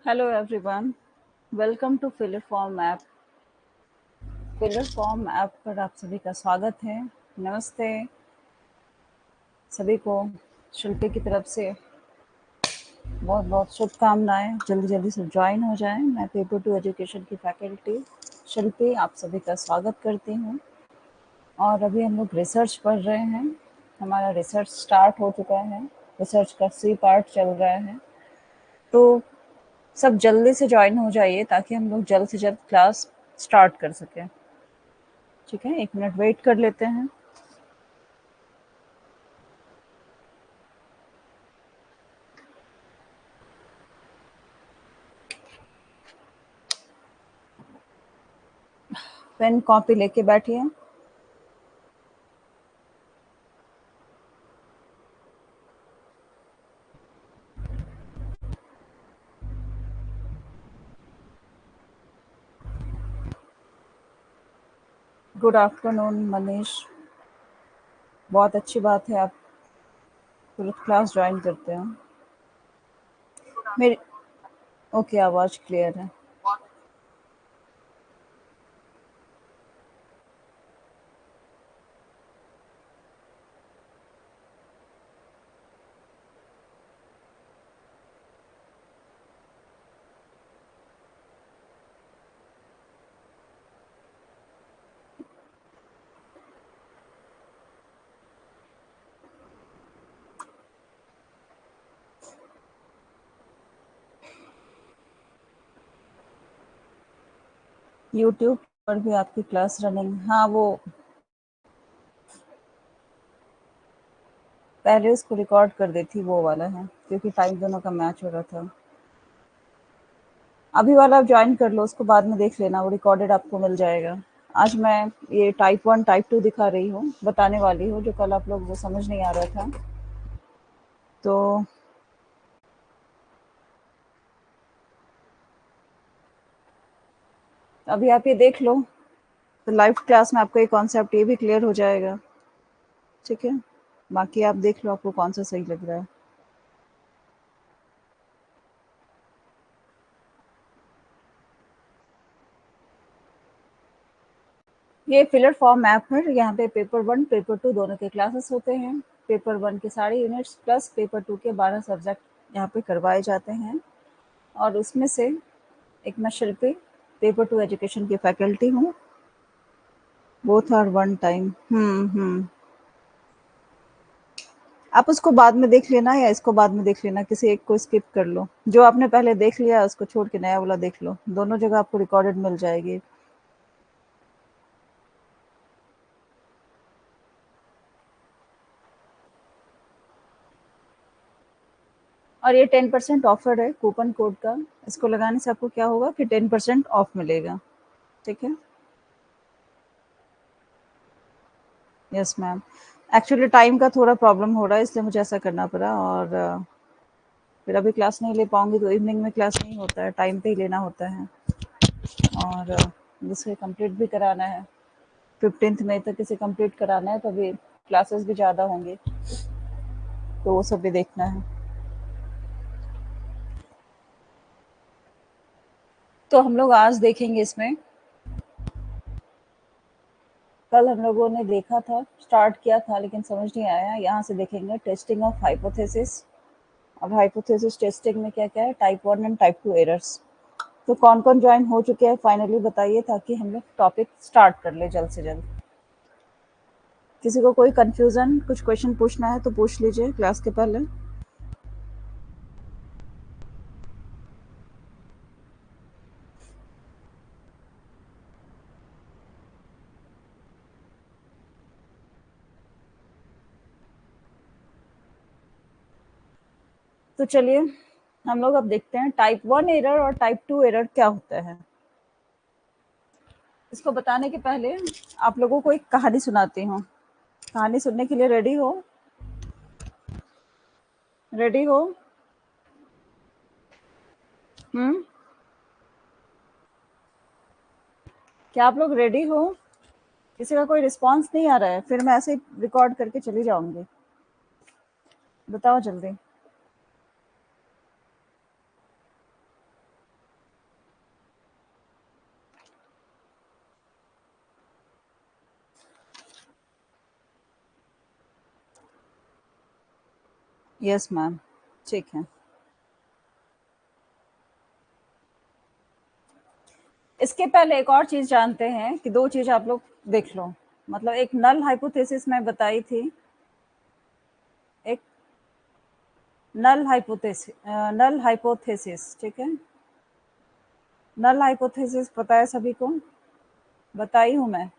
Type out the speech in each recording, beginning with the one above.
Hello everyone, welcome to filler form app. Filler form app पर आप सभी का स्वागत है। नमस्ते सभी को। शिल्पी की तरफ से बहुत बहुत शुभकामनाएं। जल्दी जल्दी से ज्वाइन हो जाएं। मैं पेपर टू एजुकेशन की फैकल्टी शिल्पी आप सभी का स्वागत करती हूं। और अभी हम लोग रिसर्च पढ़ रहे हैं। हमारा रिसर्च स्टार्ट हो चुका है। रिसर्च का सी पार्ट चल रहा है, तो सब जल्दी से ज्वाइन हो जाइए ताकि हम लोग जल्द से जल्द क्लास स्टार्ट कर सकें। ठीक है, 1 मिनट वेट कर लेते हैं। पेन कॉपी लेके बैठिए। गुड आफ्टरनून मनीष, बहुत अच्छी बात है आप तुरंत क्लास ज्वाइन करते हैं। मेरी ओके, आवाज़ क्लियर है। यूट्यूब पर भी आपकी क्लास रनिंग? हाँ, वो पहले उसको रिकॉर्ड कर दी थी, वो वाला है, क्योंकि टाइम दोनों का मैच हो रहा था। अभी वाला आप ज्वाइन कर लो, उसको बाद में देख लेना, वो रिकॉर्डेड आपको मिल जाएगा। आज मैं ये टाइप 1 टाइप 2 दिखा रही हूँ, बताने वाली हूँ, जो कल आप लोग वो समझ नहीं आ रहा था। तो अभी आप ये देख लो, तो लाइव क्लास में आपको ये कॉन्सेप्ट ये भी क्लियर हो जाएगा। ठीक है, बाकी आप देख लो आपको कौन सा सही लग रहा है। ये फिलर फॉर्म ऐप है। यहाँ पे पेपर 1 पेपर 2 दोनों के क्लासेस होते हैं। पेपर 1 के सारे यूनिट्स प्लस पेपर 2 के 12 सब्जेक्ट यहाँ पे करवाए जाते हैं। और उसमें से एक मैं शिल्पी पेपर 2 एजुकेशन की फैकल्टी हूँ। Both are one time. आप उसको बाद में देख लेना या इसको बाद में देख लेना, किसी एक को स्किप कर लो। जो आपने पहले देख लिया उसको छोड़ के नया वाला देख लो, दोनों जगह आपको रिकॉर्डेड मिल जाएगी। और ये 10% ऑफर है कूपन कोड का। इसको लगाने से आपको क्या होगा कि 10% ऑफ मिलेगा। ठीक है, यस मैम। एक्चुअली टाइम का थोड़ा प्रॉब्लम हो रहा है, इसलिए मुझे ऐसा करना पड़ा। और फिर अभी क्लास नहीं ले पाऊंगी, तो इवनिंग में क्लास नहीं होता है, टाइम पे ही लेना होता है। और जिसे कंप्लीट भी कराना है, 15th मई तक इसे कंप्लीट कराना है, तो अभी क्लासेस भी ज़्यादा होंगी, तो वो सब भी देखना है। तो हम लोग आज देखेंगे इसमें, कल हम लोगों ने देखा था, स्टार्ट किया था लेकिन समझ नहीं आया। यहाँ से देखेंगे टेस्टिंग ऑफ हाइपोथेसिस। अब हाइपोथेसिस टेस्टिंग में क्या क्या है, टाइप 1 एंड टाइप 2 एरर्स। तो कौन कौन ज्वाइन हो चुके हैं फाइनली बताइए, ताकि हम लोग टॉपिक स्टार्ट कर ले जल्द से जल्द। किसी को कोई कंफ्यूजन, कुछ क्वेश्चन पूछना है तो पूछ लीजिए क्लास के पहले। तो चलिए हम लोग अब देखते हैं टाइप 1 एरर और टाइप 2 एरर क्या होता है। इसको बताने के पहले आप लोगों को एक कहानी सुनाती हूँ। कहानी सुनने के लिए रेडी हो? रेडी हो? हम्म, क्या आप लोग रेडी हो? किसी का कोई रिस्पांस नहीं आ रहा है, फिर मैं ऐसे ही रिकॉर्ड करके चली जाऊंगी। बताओ जल्दी। यस मैम, ठीक है। इसके पहले एक और चीज जानते हैं कि दो चीज आप लोग देख लो। मतलब एक नल हाइपोथेसिस मैं बताई थी, एक नल हाइपोथेसिस, ठीक है। नल हाइपोथेसिस पता है सभी को, बताई हूं मैं।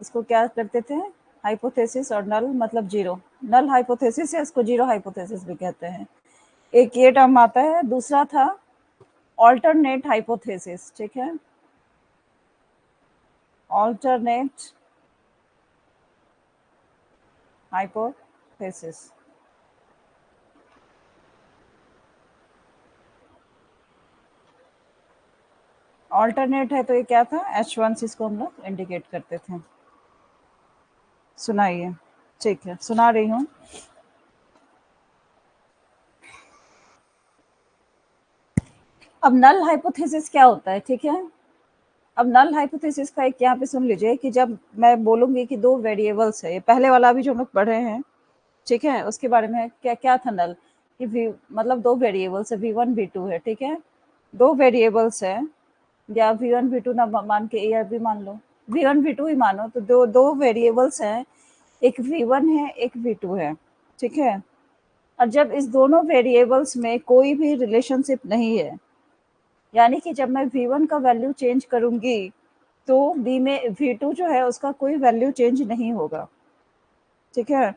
इसको क्या करते थे, हाइपोथेसिस और नल मतलब जीरो। नल हाइपोथेसिस या इसको जीरो हाइपोथेसिस भी कहते हैं। एक ये टर्म आता है, दूसरा था ऑल्टरनेट हाइपोथेसिस, ठीक है। Alternate hypothesis. ऑल्टरनेट है तो ये क्या था, H1 से इसको हम लोग इंडिकेट करते थे। सुनाइए, ठीक है, सुना रही हूँ। अब नल हाइपोथेसिस क्या होता है, ठीक है। अब नल हाइपोथेसिस का एक यहाँ पे सुन लीजिए कि जब मैं बोलूंगी कि दो वेरिएबल्स है, ये पहले वाला भी जो हम लोग पढ़े हैं, ठीक है, उसके बारे में क्या क्या था नल, कि मतलब दो वेरिएबल्स है, V1 V2 है, ठीक है। दो वेरिएबल्स है, या V1 V2 ना मान के A या B मान लो, V1 V2 ही मानो, तो दो दो वेरिएबल्स हैं, एक V1 है एक V2 है, ठीक है। और जब इस दोनों वेरिएबल्स में कोई भी रिलेशनशिप नहीं है, यानी कि जब मैं V1 का वैल्यू चेंज करूंगी तो बी में V2 जो है उसका कोई वैल्यू चेंज नहीं होगा, ठीक है।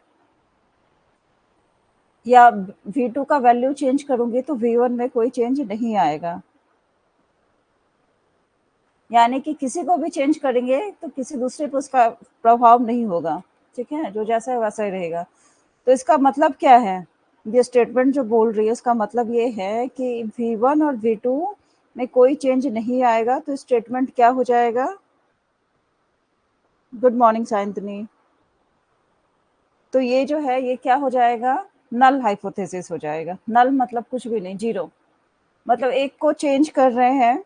या V2 का वैल्यू चेंज करूंगी तो V1 में कोई चेंज नहीं आएगा। यानी कि किसी को भी चेंज करेंगे तो किसी दूसरे पर उसका प्रभाव नहीं होगा, ठीक है, जो जैसा है वैसा ही रहेगा। तो इसका मतलब क्या है, ये स्टेटमेंट जो बोल रही है उसका मतलब ये है कि V1 और V2 में कोई चेंज नहीं आएगा, तो स्टेटमेंट क्या हो जाएगा। Good morning Sayantani. तो ये जो है ये क्या हो जाएगा, नल हाइपोथेसिस हो जाएगा। नल मतलब कुछ भी नहीं, जीरो। मतलब एक को चेंज कर रहे हैं,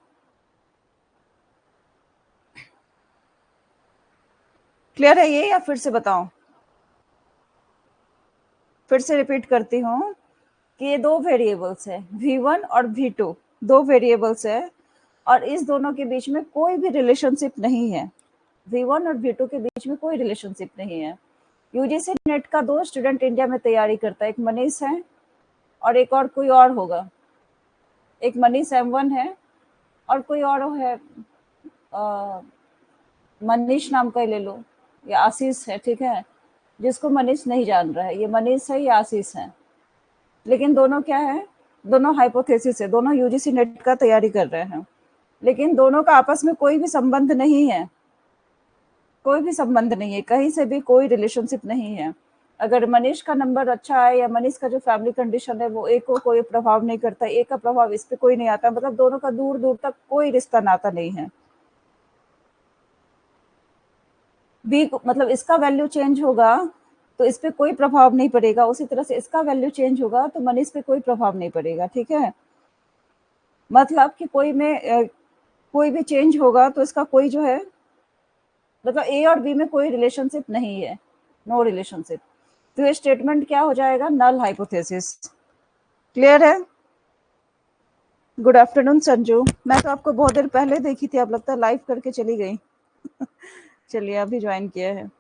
क्लियर है ये या फिर से बताऊं, फिर से रिपीट करती हूँ कि ये दो वेरिएबल्स है, V1 और V2, दो वेरिएबल्स है, और इस दोनों के बीच में कोई भी रिलेशनशिप नहीं है। V1 और V2 के बीच में कोई रिलेशनशिप नहीं है। यूजीसी नेट का दो स्टूडेंट इंडिया में तैयारी करता है, एक मनीष है और एक और कोई और होगा। एक मनीष M1 है और कोई और है, मनीष नाम का ही ले लो, या आशीष है, ठीक है। जिसको मनीष नहीं जान रहा है, ये मनीष है या आशीष है, लेकिन दोनों क्या है, दोनों हाइपोथेसिस है, दोनों यूजीसी नेट का तैयारी कर रहे हैं, लेकिन दोनों का आपस में कोई भी संबंध नहीं है, कोई भी संबंध नहीं है, कहीं से भी कोई रिलेशनशिप नहीं है। अगर मनीष का नंबर अच्छा है या मनीष का जो फैमिली कंडीशन है वो ए को कोई प्रभाव नहीं करता, ए का प्रभाव इस पे कोई नहीं आता, मतलब दोनों का दूर दूर तक कोई रिश्ता नाता नहीं है। बी मतलब इसका वैल्यू चेंज होगा तो इस पे कोई प्रभाव नहीं पड़ेगा, उसी तरह से इसका वैल्यू चेंज होगा तो मनीष पे कोई प्रभाव नहीं पड़ेगा, ठीक है। मतलब कि कोई भी चेंज होगा तो इसका कोई जो है, मतलब ए और बी में कोई रिलेशनशिप नहीं है, नो रिलेशनशिप। तो ये स्टेटमेंट क्या हो जाएगा, नल हाइपोथेसिस। क्लियर है। गुड आफ्टरनून संजू, मैं तो आपको बहुत देर पहले देखी थी, आप लगता है लाइव करके चली गई। चलिए अभी ज्वाइन किया है।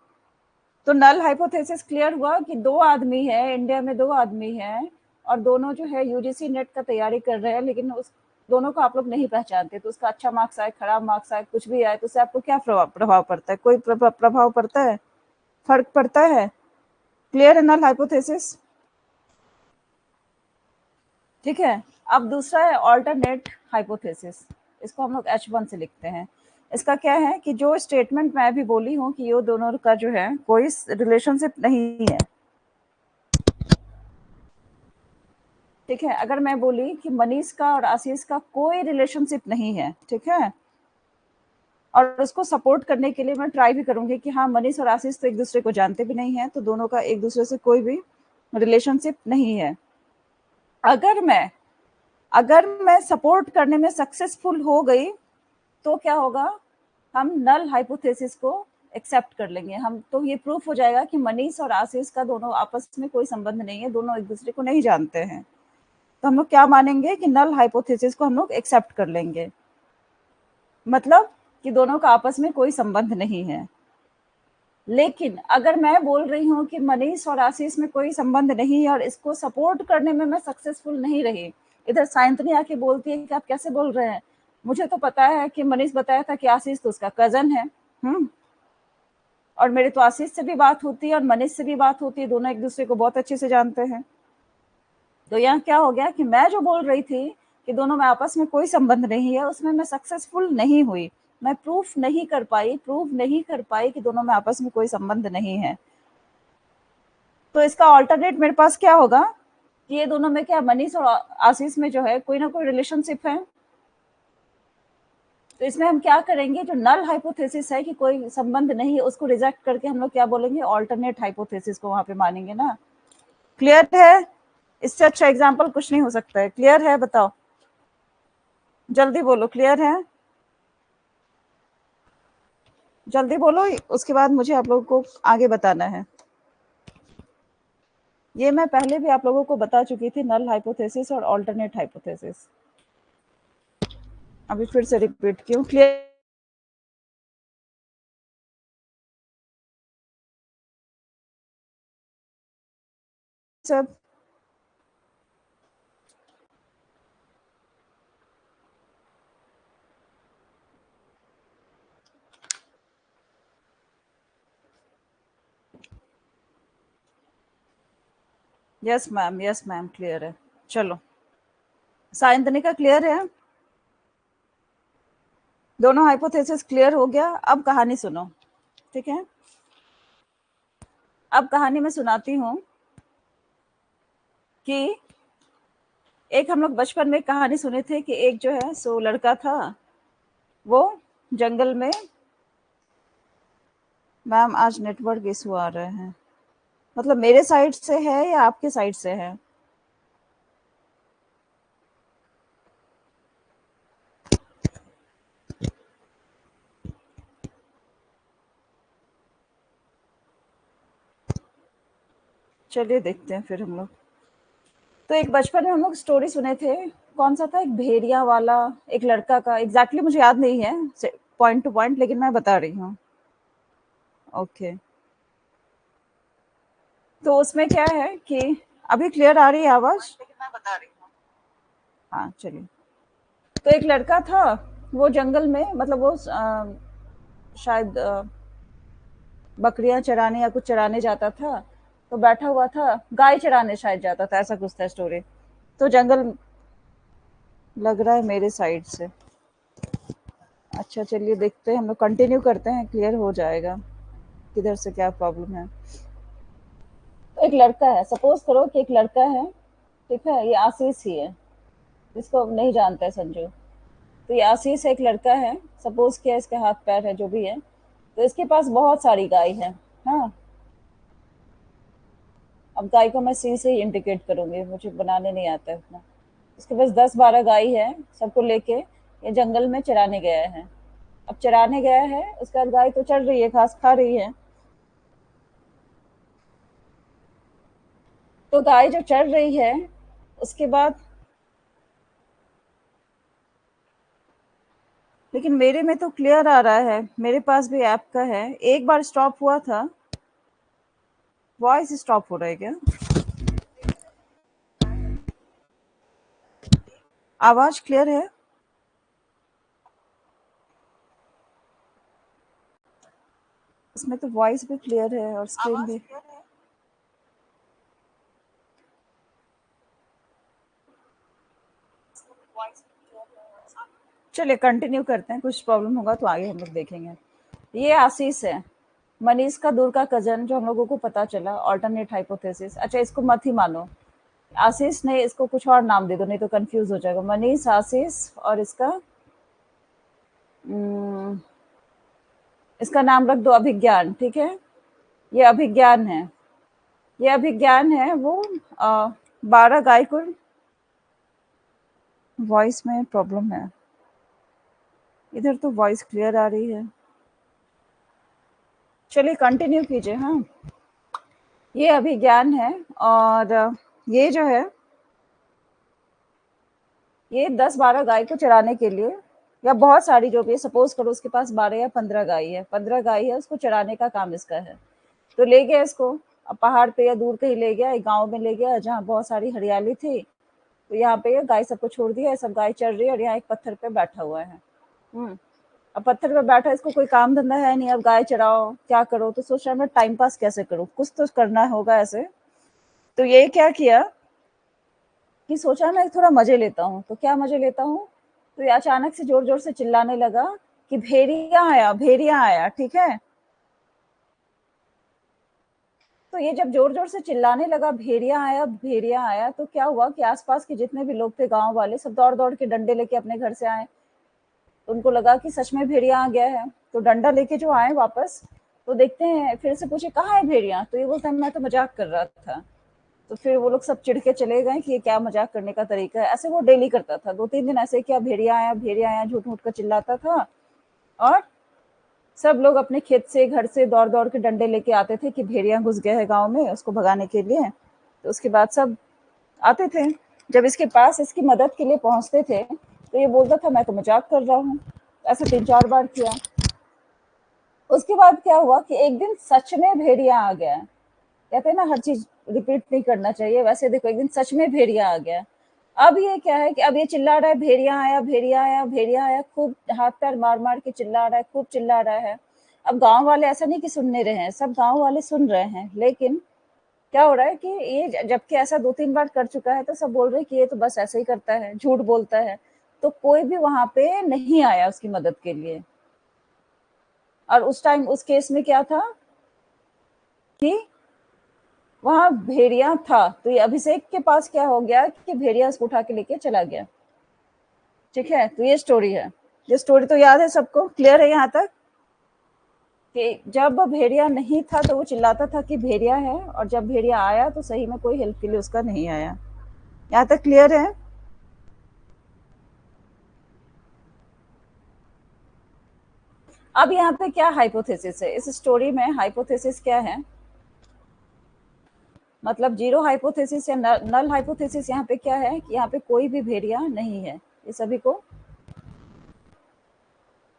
तो नल हाइपोथेसिस क्लियर हुआ कि दो आदमी है, इंडिया में दो आदमी है, और दोनों जो है यूजीसी नेट का तैयारी कर रहे हैं, लेकिन उस दोनों को आप लोग नहीं पहचानते, तो उसका अच्छा मार्क्स आए खराब मार्क्स आए कुछ भी आए तो उससे आपको क्या प्रभाव पड़ता है, कोई प्रभाव पड़ता है, फर्क पड़ता है। क्लियर है नल हाइपोथेसिस, ठीक है। अब दूसरा है ऑल्टरनेट हाइपोथेसिस, इसको हम लोग H1 से लिखते हैं। इसका क्या है कि जो स्टेटमेंट मैं अभी बोली हूँ कि ये दोनों का जो है कोई रिलेशनशिप नहीं है, ठीक है। अगर मैं बोली कि मनीष का और आशीष का कोई रिलेशनशिप नहीं है, ठीक है, और उसको सपोर्ट करने के लिए मैं ट्राई भी करूंगी कि हाँ मनीष और आशीष तो एक दूसरे को जानते भी नहीं है, तो दोनों का एक दूसरे से कोई भी रिलेशनशिप नहीं है। अगर मैं सपोर्ट करने में सक्सेसफुल हो गई तो क्या होगा, हम नल हाइपोथेसिस को एक्सेप्ट कर लेंगे हम, तो ये प्रूफ हो जाएगा कि मनीष और आशीष का दोनों आपस में कोई संबंध नहीं है, दोनों एक दूसरे को नहीं जानते हैं। तो हम लोग क्या मानेंगे कि नल हाइपोथेसिस को हम लोग एक्सेप्ट कर लेंगे, मतलब कि दोनों का आपस में कोई संबंध नहीं है। लेकिन अगर मैं बोल रही हूँ कि मनीष और आशीष में कोई संबंध नहीं है और इसको सपोर्ट करने में मैं सक्सेसफुल नहीं रही, इधर साइंतनी आके बोलती है कि आप कैसे बोल रहे हैं, मुझे तो पता है कि मनीष बताया था कि आशीष तो उसका कजन है, और मेरे तो आशीष से भी बात होती है और मनीष से भी बात होती है, दोनों एक दूसरे को बहुत अच्छे से जानते हैं। तो यहाँ क्या हो गया कि मैं जो बोल रही थी कि दोनों में आपस में कोई संबंध नहीं है, उसमें मैं सक्सेसफुल नहीं हुई, मैं प्रूफ नहीं कर पाई कि दोनों में आपस में कोई संबंध नहीं है। तो इसका ऑल्टरनेट मेरे पास क्या होगा कि ये दोनों में क्या, मनीष और आशीष में जो है कोई ना कोई रिलेशनशिप है। तो इसमें हम क्या करेंगे, जो नल हाइपोथेसिस है कि कोई संबंध नहीं है, उसको रिजेक्ट करके हम लोग क्या बोलेंगे, ऑल्टरनेट हाइपोथेसिस को वहां पे मानेंगे ना। क्लियर है? इससे अच्छा एग्जाम्पल कुछ नहीं हो सकता है। क्लियर है? बताओ, जल्दी बोलो, क्लियर है? जल्दी बोलो, उसके बाद मुझे आप लोगों को आगे बताना है। ये मैं पहले भी आप लोगों को बता चुकी थी, नल हाइपोथेसिस और ऑल्टरनेट हाइपोथेसिस। अभी फिर से रिपीट क्यों? क्लियर सब? यस मैम, क्लियर है। चलो, साइंतनी का क्लियर है, दोनों हाइपोथेसिस क्लियर हो गया। अब कहानी सुनो, ठीक है? अब कहानी में सुनाती हूँ कि एक हम लोग बचपन में कहानी सुने थे कि एक जो है सो लड़का था, वो जंगल में। मैम आज नेटवर्क इशू आ रहे हैं, मतलब मेरे साइड से है या आपके साइड से है? चलिए देखते हैं फिर हम लोग। तो एक बचपन में हम लोग स्टोरी सुने थे, कौन सा था, एक भेड़िया वाला, एक लड़का का, एग्जैक्टली मुझे याद नहीं है पॉइंट टू पॉइंट, लेकिन मैं बता रही हूँ। ओके, तो उसमें क्या है कि अभी क्लियर आ रही है आवाज? हाँ चलिए। तो एक लड़का था, वो जंगल में, मतलब वो शायद बकरियां चराने या कुछ चराने जाता था, तो बैठा हुआ था, गाय चराने शायद जाता था, ऐसा कुछ था स्टोरी। तो जंगल, लग रहा है मेरे साइड से। अच्छा चलिए देखते हैं, हम लोग कंटिन्यू करते हैं, क्लियर हो जाएगा किधर से क्या प्रॉब्लम है। तो एक लड़का है, सपोज करो कि एक लड़का है, ठीक है, ये आशीष ही है, इसको नहीं जानता है संजू। तो ये आशीष एक लड़का है, सपोज किया इसके हाथ पैर है जो भी है, तो इसके पास बहुत सारी गाय है। हाँ, अब गाय को मैं सी से ही इंडिकेट करूंगी, मुझे बनाने नहीं आता है उतना। इसके पास 10-12 गाय है, सबको लेके ये जंगल में चराने गया है। अब चराने गया है, उसके बाद गाय तो चढ़ रही है, घास खा रही है। तो गाय जो चढ़ रही है, उसके बाद, लेकिन मेरे में तो क्लियर आ रहा है, मेरे पास भी ऐप का है। एक बार स्टॉप हुआ था, वॉइस स्टॉप हो रहा है क्या? आवाज क्लियर है? इसमें तो वॉइस भी क्लियर है और स्क्रीन भी। चलिए कंटिन्यू करते हैं, कुछ प्रॉब्लम होगा तो आगे हम लोग देखेंगे। ये आशीष है, मनीष का दूर का कजन, जो हम लोगों को पता चला, ऑल्टरनेट हाइपोथेसिस। अच्छा इसको मत ही मानो, आशीष ने, इसको कुछ और नाम दे दो, नहीं तो कंफ्यूज हो जाएगा। मनीष, आशीष, और इसका इसका नाम रख दो अभिज्ञान, ठीक है? ये अभिज्ञान है, ये अभिज्ञान है। वो 12 गाय को, वॉइस में प्रॉब्लम है, इधर तो वॉइस क्लियर आ रही है। चलिए कंटिन्यू कीजिए। हाँ, ये अभिज्ञान है और ये जो है ये 10-12 गाय को चराने के लिए, या बहुत सारी जो भी है, सपोज करो उसके पास 12 या 15 गाय है, 15 गाय है, उसको चराने का काम इसका है। तो ले गया इसको, अब पहाड़ पे या दूर कहीं ले गया, एक गाँव में ले गया जहाँ बहुत सारी हरियाली थी। तो यहाँ पे गाय सबको छोड़ दिया, सब गाय चर रही है और यहाँ एक पत्थर पे बैठा हुआ है। अब पत्थर पे बैठा, इसको कोई काम धंधा है नहीं, अब गाय चराओ क्या करो, तो सोच रहा मैं टाइम पास कैसे करूँ, कुछ तो करना होगा ऐसे। तो ये क्या किया कि सोचा मैं थोड़ा मजे लेता हूँ। तो क्या मजे लेता हूँ, तो ये अचानक से जोर जोर से चिल्लाने लगा कि भेड़िया आया, भेड़िया आया। ठीक है, तो ये जब जोर जोर से चिल्लाने लगा भेड़िया आया, भेड़िया आया, तो क्या हुआ कि आसपास के जितने भी लोग थे गांव वाले, सब दौड़ दौड़ के डंडे लेके अपने घर से आए। तो उनको लगा कि सच में भेड़िया आ गया है। तो डंडा लेके जो आए वापस, तो देखते हैं, फिर से पूछे कहाँ है भेड़िया, तो ये बोलता है मैं तो मजाक कर रहा था। तो फिर वो लोग सब चिढ़ के चले गए कि ये क्या मजाक करने का तरीका है। ऐसे वो डेली करता था, 2-3 दिन ऐसे किया, भेड़िया आया, भेड़िया आया, झूठ मूठ कर चिल्लाता था। और सब लोग अपने खेत से, घर से दौड़ दौड़ के डंडे लेके आते थे कि भेड़िया घुस गया है गांव में, उसको भगाने के लिए। तो उसके बाद सब आते थे, जब इसके पास इसकी मदद के लिए पहुंचते थे, तो ये बोलता था मैं तो मजाक कर रहा हूँ। ऐसे 3-4 बार किया। उसके बाद क्या हुआ कि एक दिन सच में भेड़िया आ गया। कहते हैं ना हर चीज रिपीट नहीं करना चाहिए, वैसे देखो एक दिन सच में भेड़िया आ गया। अब ये क्या है कि अब ये चिल्ला रहा है भेड़िया आया, भेड़िया आया, भेड़िया आया, खूब हाथ पैर मार मार के चिल्ला रहा है, खूब चिल्ला रहा है। अब गांव वाले ऐसा नहीं कि सुनने रहे हैं, सब गांव वाले सुन रहे हैं, लेकिन क्या हो रहा है कि ये जबकि ऐसा 2-3 बार कर चुका है, तो सब बोल रहे हैं कि ये तो बस ऐसे ही करता है, झूठ बोलता है। तो कोई भी वहां पे नहीं आया उसकी मदद के लिए। और उस टाइम उस केस में क्या था कि वहां भेड़िया था, तो ये अभिषेक के पास क्या हो गया कि भेड़िया उसको उठा के लेके चला गया। ठीक है, तो ये स्टोरी है। ये स्टोरी तो याद है सबको, क्लियर है यहाँ तक कि जब भेड़िया नहीं था तो वो चिल्लाता था कि भेड़िया है, और जब भेड़िया आया तो सही में कोई हेल्प के लिए उसका नहीं आया। यहाँ तक क्लियर है। अब यहाँ पे क्या हाइपोथेसिस है इस स्टोरी में, हाइपोथेसिस क्या है, मतलब जीरो हाइपोथेसिस या नल हाइपोथेसिस यहाँ पे क्या है कि यहाँ पे कोई भी भेड़िया नहीं है। ये सभी को,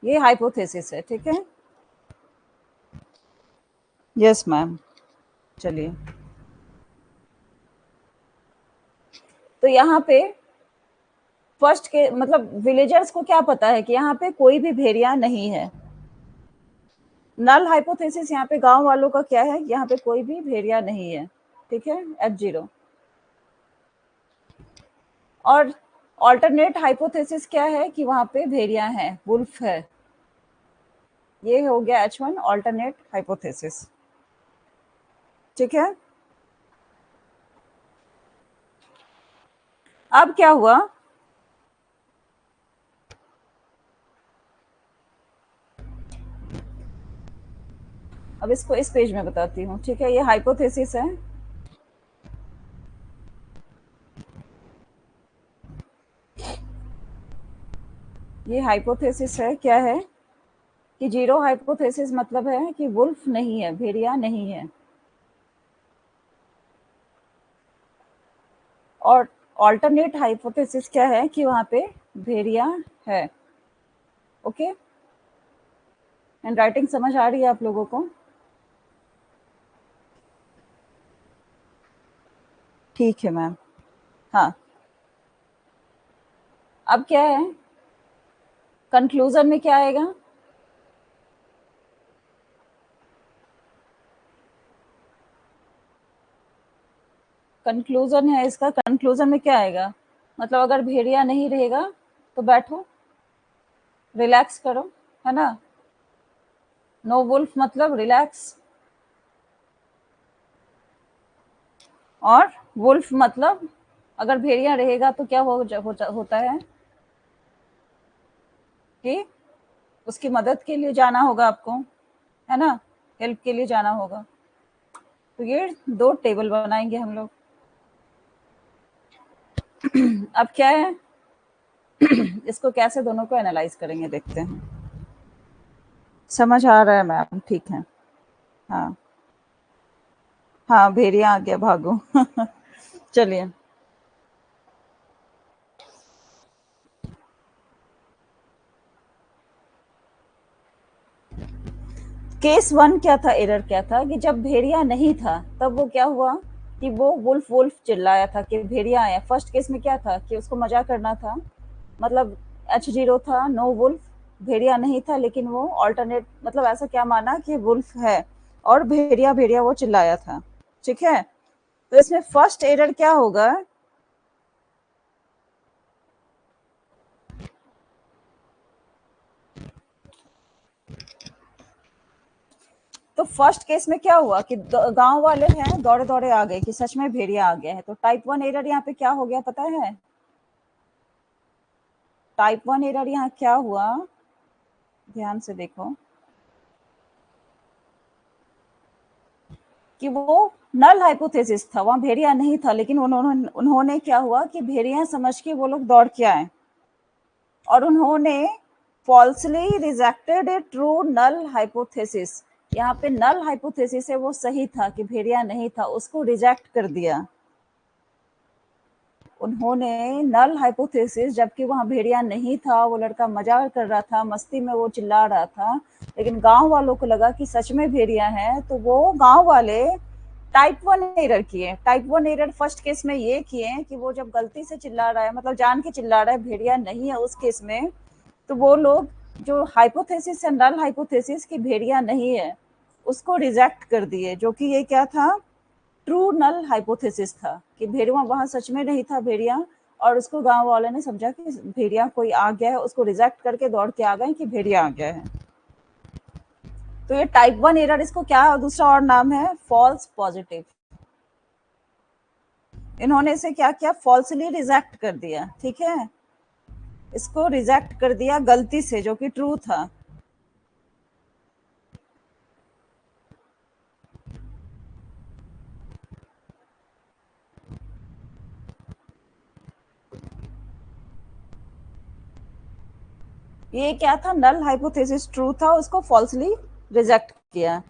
ये हाइपोथेसिस है। ठीक है, यस मैम। चलिए, तो यहाँ पे फर्स्ट के मतलब विलेजर्स को क्या पता है कि यहाँ पे कोई भी भेड़िया नहीं है। नल हाइपोथेसिस यहाँ पे गांव वालों का क्या है, यहाँ पे कोई भी भेड़िया नहीं है। ठीक है, H0। और ऑल्टरनेट हाइपोथेसिस क्या है कि वहां पे भेड़िया है, वुल्फ है। ये हो गया H1 ऑल्टरनेट हाइपोथेसिस। ठीक है, अब क्या हुआ, अब इसको इस पेज में बताती हूँ। ठीक है, ये हाइपोथेसिस है। ये हाइपोथेसिस है, क्या है कि जीरो हाइपोथेसिस मतलब है कि वुल्फ नहीं है, भेड़िया नहीं है। और ऑल्टरनेट हाइपोथेसिस क्या है कि वहां पे भेड़िया है। ओके, एंड राइटिंग समझ आ रही है आप लोगों को? ठीक है मैम। हाँ, अब क्या है, कंक्लूजन में क्या आएगा, कंक्लूजन है इसका, कंक्लूजन में क्या आएगा, मतलब अगर भेड़िया नहीं रहेगा तो बैठो, रिलैक्स करो, है ना। नो वुल्फ मतलब रिलैक्स, और वुल्फ मतलब अगर भेड़िया रहेगा तो क्या होता है कि उसकी मदद के लिए जाना होगा आपको, है ना, हेल्प के लिए जाना होगा। तो ये दो टेबल बनाएंगे हम लोग। अब क्या है, इसको कैसे दोनों को एनालाइज करेंगे देखते हैं। समझ आ रहा है मैम? ठीक है, हाँ हाँ, भेड़िया आ गया, भागो। चलिए। केस वन क्या था, एरर क्या था कि जब भेड़िया नहीं था तब वो क्या हुआ कि वो वुल्फ वुल्फ चिल्लाया था कि भेड़िया आया। फर्स्ट केस में क्या था कि उसको मजा करना था, मतलब H0 था, नो वुल्फ, भेड़िया नहीं था, लेकिन वो ऑल्टरनेट मतलब ऐसा क्या माना कि वुल्फ है और भेड़िया भेड़िया वो चिल्लाया था। ठीक है, तो इसमें फर्स्ट एरर क्या होगा। तो फर्स्ट केस में क्या हुआ कि गांव वाले हैं दौड़े दौड़े आ गए कि सच में भेड़िया आ गया है। तो टाइप वन एरर यहाँ पे क्या हो गया पता है। टाइप वन एरर यहाँ क्या हुआ, ध्यान से देखो, कि वो नल हाइपोथेसिस था, वहां भेड़िया नहीं था, लेकिन उन्होंने क्या हुआ कि भेड़िया समझ के वो लोग दौड़ के आए और उन्होंने फॉल्सली रिजेक्टेड ए ट्रू नल हाइपोथेसिस। यहाँ पे नल हाइपोथेसिस है वो सही था कि भेड़िया नहीं था, उसको रिजेक्ट कर दिया उन्होंने। नल हाइपोथेसिस, जबकि वहां भेड़िया नहीं था, वो लड़का मजाक कर रहा था, मस्ती में वो चिल्ला रहा था, लेकिन गांव वालों को लगा कि सच में भेड़िया है, तो वो गांव वाले टाइप वन एरर किए। Type one error first case में ये किए कि वो जब गलती से चिल्ला रहा है, मतलब जान के चिल्ला रहा है, भेड़िया नहीं है उस केस में, तो वो लोग जो हाइपोथेसिस है नल हाइपोथेसिस की भेड़िया नहीं है, उसको रिजेक्ट कर दिए, जो कि ये क्या था, ट्रू नल हाइपोथेसिस था कि भेड़िया वहां सच में नहीं था भेड़िया। और उसको गांव वाले ने समझा कि भेड़िया कोई आ गया है, उसको रिजेक्ट करके दौड़ के आ गए कि भेड़िया आ गया है। तो ये टाइप वन एरर, इसको क्या दूसरा और नाम है, फॉल्स पॉजिटिव। इन्होंने इसे क्या किया, फॉल्सली रिजेक्ट कर दिया। ठीक है, इसको रिजेक्ट कर दिया गलती से, जो कि ट्रू था। ये क्या था, नल हाइपोथेसिस ट्रू था, उसको फॉल्सली रिजेक्ट किया।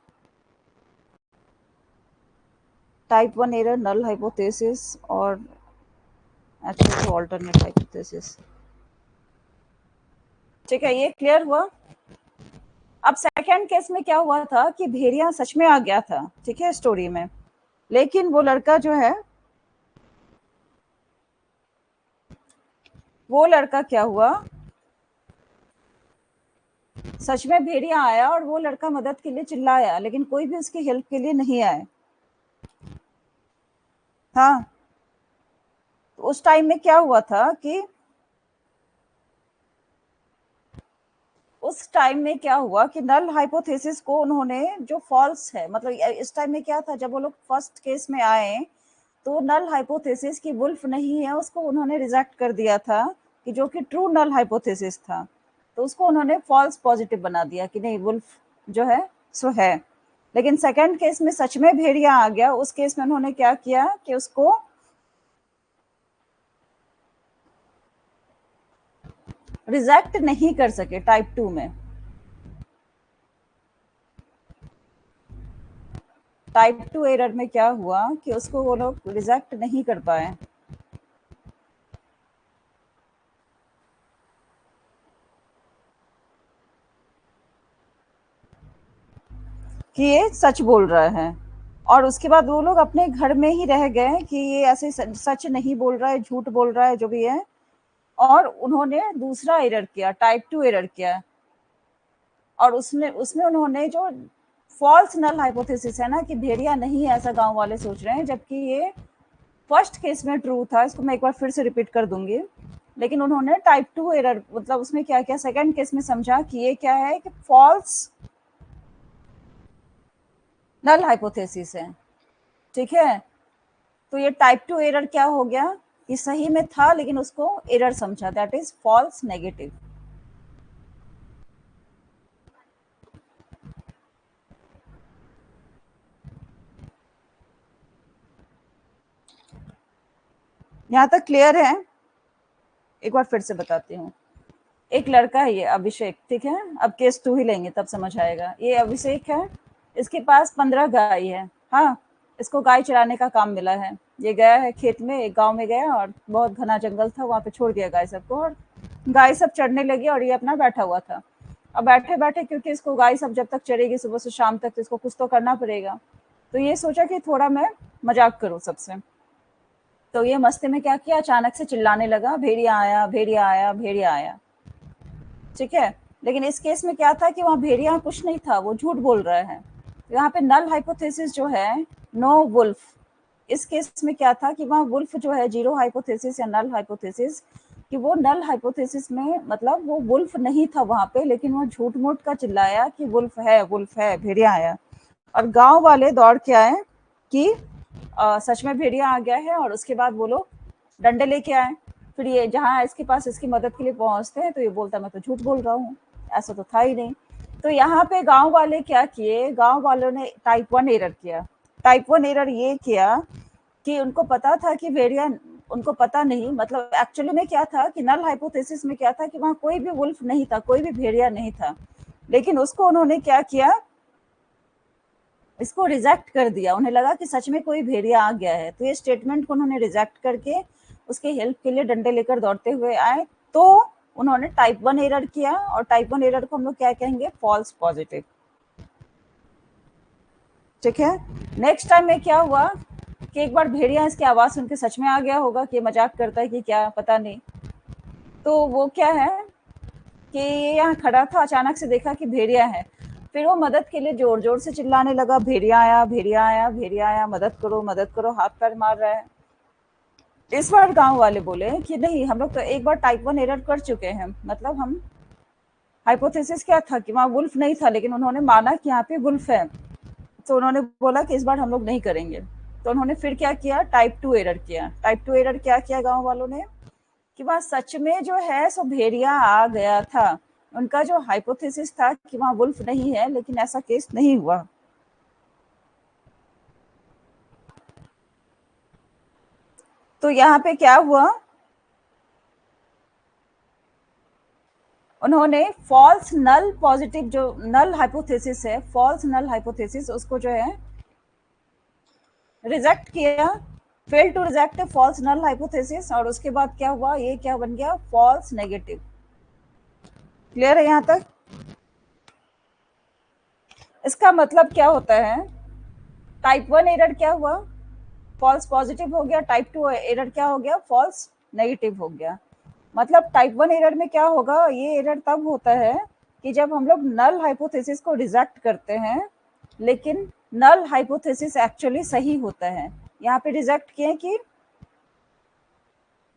Type one error, null hypothesis और एक्चुअली ऑल्टरनेट हाइपोथेसिस। ठीक है, ये क्लियर हुआ। अब सेकंड केस में क्या हुआ था कि भेड़िया सच में आ गया था, ठीक है, स्टोरी में, लेकिन वो लड़का जो है, वो लड़का क्या हुआ, सच में भेड़िया आया और वो लड़का मदद के लिए चिल्लाया, लेकिन कोई भी उसकी हेल्प के लिए नहीं आए। हाँ, तो उस टाइम में क्या हुआ था कि उस टाइम में क्या हुआ कि नल हाइपोथेसिस को उन्होंने, जो फॉल्स है, मतलब इस टाइम में क्या था, जब वो लोग फर्स्ट केस में आए तो नल हाइपोथेसिस की वुल्फ नहीं है उसको उन्होंने रिजेक्ट कर दिया था, कि जो कि ट्रू नल हाइपोथेसिस था, तो उसको उन्होंने फॉल्स पॉजिटिव बना दिया कि नहीं, वुल्फ जो है सो है। लेकिन सेकंड केस में सच में भेड़िया आ गया, उस केस में उन्होंने क्या किया कि उसको रिजेक्ट नहीं कर सके टाइप टू में। टाइप टू एरर में क्या हुआ कि उसको वो लोग रिजेक्ट नहीं कर पाए कि ये सच बोल रहा है। और उसके बाद वो लोग अपने घर में ही रह गए कि ये ऐसे सच नहीं बोल रहा है, झूठ बोल रहा है, जो भी है। और उन्होंने दूसरा एरर किया, टाइप टू एरर किया, और उसमें उसमें उन्होंने जो फॉल्स नल हाइपोथेसिस है ना कि भेड़िया नहीं है, ऐसा गांव वाले सोच रहे हैं, जबकि ये फर्स्ट केस में ट्रू था। इसको मैं एक बार फिर से रिपीट कर दूंगी। लेकिन उन्होंने टाइप टू एरर, मतलब उसमें क्या किया, सेकंड केस में समझा कि ये क्या है, कि फॉल्स नल हाइपोथेसिस है। ठीक है, तो ये टाइप टू एरर क्या हो गया, ये सही में था लेकिन उसको एरर समझा, दैट इज फॉल्स नेगेटिव। यहां तक क्लियर है। एक बार फिर से बताती हूँ। एक लड़का है, ये अभिषेक, ठीक है, अब केस टू ही लेंगे तब समझ आएगा। ये अभिषेक है, इसके पास 15 गाय है। हाँ, इसको गाय चराने का काम मिला है। ये गया है खेत में, एक गांव में गया और बहुत घना जंगल था, वहां पे छोड़ दिया गाय सबको, और गाय सब चढ़ने लगी और ये अपना बैठा हुआ था। अब बैठे बैठे, क्योंकि इसको गाय सब जब तक चढ़ेगी सुबह से शाम तक, तो इसको कुछ तो करना पड़ेगा। तो ये सोचा कि थोड़ा मैं मजाक करूं सबसे। तो ये मस्ती में क्या किया, अचानक से चिल्लाने लगा, भेड़िया आया, भेड़िया आया, भेड़िया आया। ठीक है, लेकिन इस केस में क्या था कि वहाँ भेड़िया कुछ नहीं था, वो झूठ बोल रहा है। यहाँ पे नल हाइपोथेसिस जो है, नो वुल्फ। इस केस में क्या था कि वहाँ वुल्फ जो है, जीरो हाइपोथेसिस या नल हाइपोथेसिस, कि वो नल हाइपोथेसिस में मतलब वो वुल्फ नहीं था वहाँ पे, लेकिन वो झूठ मूठ का चिल्लाया कि वुल्फ है, भेड़िया आया। और गांव वाले दौड़ के आए कि सच में भेड़िया आ गया है, और उसके बाद वो लोग डंडे लेके आए। फिर ये जहाँ इसके पास इसकी मदद के लिए पहुंचते हैं, तो ये बोलता मैं तो झूठ बोल रहा हूँ, ऐसा तो था ही नहीं। तो यहाँ पे गांव वाले क्या किए, गांव वालों ने टाइप 1 एरर किया। टाइप 1 एरर ये किया कि उनको पता था कि भेड़िया, उनको पता नहीं, मतलब एक्चुअली में क्या था कि नल हाइपोथेसिस में क्या था कि वहां कोई भी वुल्फ नहीं था, कोई भी भेड़िया नहीं था, लेकिन उसको उन्होंने क्या किया, इसको रिजेक्ट कर दिया। उन्हें लगा कि सच में कोई भेड़िया आ गया है, तो ये स्टेटमेंट को उन्होंने रिजेक्ट करके उसके हेल्प के लिए डंडे लेकर दौड़ते हुए आए। तो उन्होंने टाइप 1 एरर किया, और टाइप 1 एरर को हम लोग क्या कहेंगे, फॉल्स पॉजिटिव। ठीक है, नेक्स्ट टाइम में क्या हुआ कि एक बार भेड़िया इसकी आवाज सुन के सच में आ गया होगा कि मजाक करता है कि क्या पता नहीं। तो वो क्या है कि यहाँ खड़ा था, अचानक से देखा कि भेड़िया है। फिर वो मदद के लिए जोर जोर से चिल्लाने लगा, भेड़िया आया, भेड़िया आया, भेड़िया आया, मदद करो, मदद करो, हाथ पैर मार रहा है। इस बार गांव वाले बोले कि नहीं, हम लोग तो एक बार टाइप 1 एरर कर चुके हैं, मतलब हम हाइपोथेसिस क्या था कि वहाँ वुल्फ नहीं था, लेकिन उन्होंने माना कि यहाँ पे वुल्फ है। तो उन्होंने बोला कि इस बार हम लोग नहीं करेंगे। तो उन्होंने फिर क्या किया, टाइप 2 एरर किया। टाइप 2 एरर क्या किया गांव वालों ने कि वहाँ सच में जो है सो भेड़िया आ गया था। उनका जो हाइपोथेसिस था कि वहाँ वुल्फ नहीं है, लेकिन ऐसा केस नहीं हुआ। तो यहाँ पे क्या हुआ, उन्होंने फॉल्स नल पॉजिटिव, जो नल हाइपोथेसिस है, फॉल्स नल हाइपोथेसिस, उसको जो है रिजेक्ट किया। Fail to reject false null hypothesis, और उसके बाद क्या हुआ, ये क्या बन गया, फॉल्स नेगेटिव। क्लियर है यहाँ तक? इसका मतलब क्या होता है, टाइप 1 एरर क्या हुआ, फॉल्स पॉजिटिव हो गया, टाइप 2 एरर क्या हो गया, फॉल्स नेगेटिव हो गया। मतलब टाइप 1 एरर में क्या होगा, ये एरर तब होता है कि जब हम लोग नल हाइपोथेसिस को रिजेक्ट करते हैं, लेकिन नल हाइपोथेसिस एक्चुअली सही होता है। यहाँ पे रिजेक्ट किए कि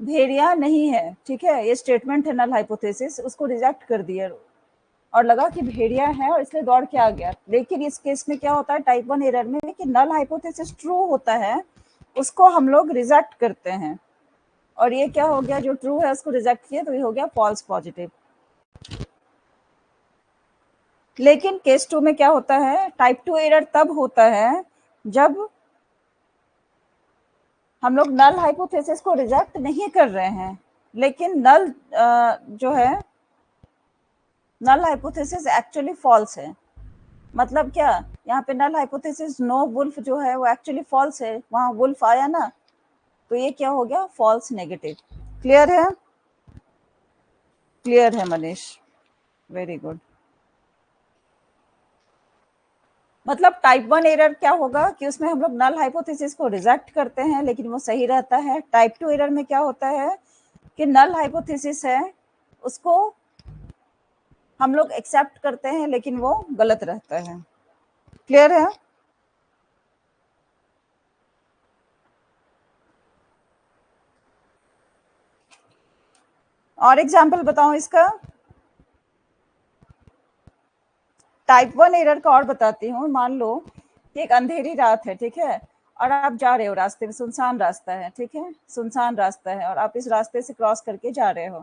भेड़िया नहीं है, ठीक है, ये स्टेटमेंट है नल हाइपोथेसिस, उसको रिजेक्ट कर दिया और लगा कि भेड़िया है और इसलिए दौड़ के आ गया। लेकिन इस केस में क्या होता है टाइप 1 एरर में कि नल हाइपोथेसिस ट्रू होता है, उसको हम लोग रिजेक्ट करते हैं, और ये क्या हो गया, जो ट्रू है उसको रिजेक्ट किया, तो ये हो गया फॉल्स पॉजिटिव। लेकिन केस 2 में क्या होता है, टाइप 2 एरर तब होता है जब हम लोग नल हाइपोथेसिस को रिजेक्ट नहीं कर रहे हैं, लेकिन नल जो है, नल हाइपोथेसिस एक्चुअली फॉल्स है। मतलब क्या, यहाँ पे नल हाइपोथेसिस नो वुल्फ जो है वो एक्चुअली फॉल्स है, वहां वुल्फ आया ना, तो ये क्या हो गया, फॉल्स नेगेटिव। क्लियर है? क्लियर है मनीष, वेरी गुड। मतलब टाइप 1 एरर क्या होगा कि उसमें हम लोग नल हाइपोथेसिस को रिजेक्ट करते हैं, लेकिन वो सही रहता है। टाइप 2 एरर में क्या होता है कि नल हाइपोथेसिस है, उसको हम लोग एक्सेप्ट करते हैं, लेकिन वो गलत रहता है। क्लियर है? और एग्जाम्पल बताऊं इसका, टाइप 1 एरर का और बताती हूँ। मान लो कि एक अंधेरी रात है, ठीक है, और आप जा रहे हो रास्ते में, सुनसान रास्ता है, ठीक है, सुनसान रास्ता है, और आप इस रास्ते से क्रॉस करके जा रहे हो।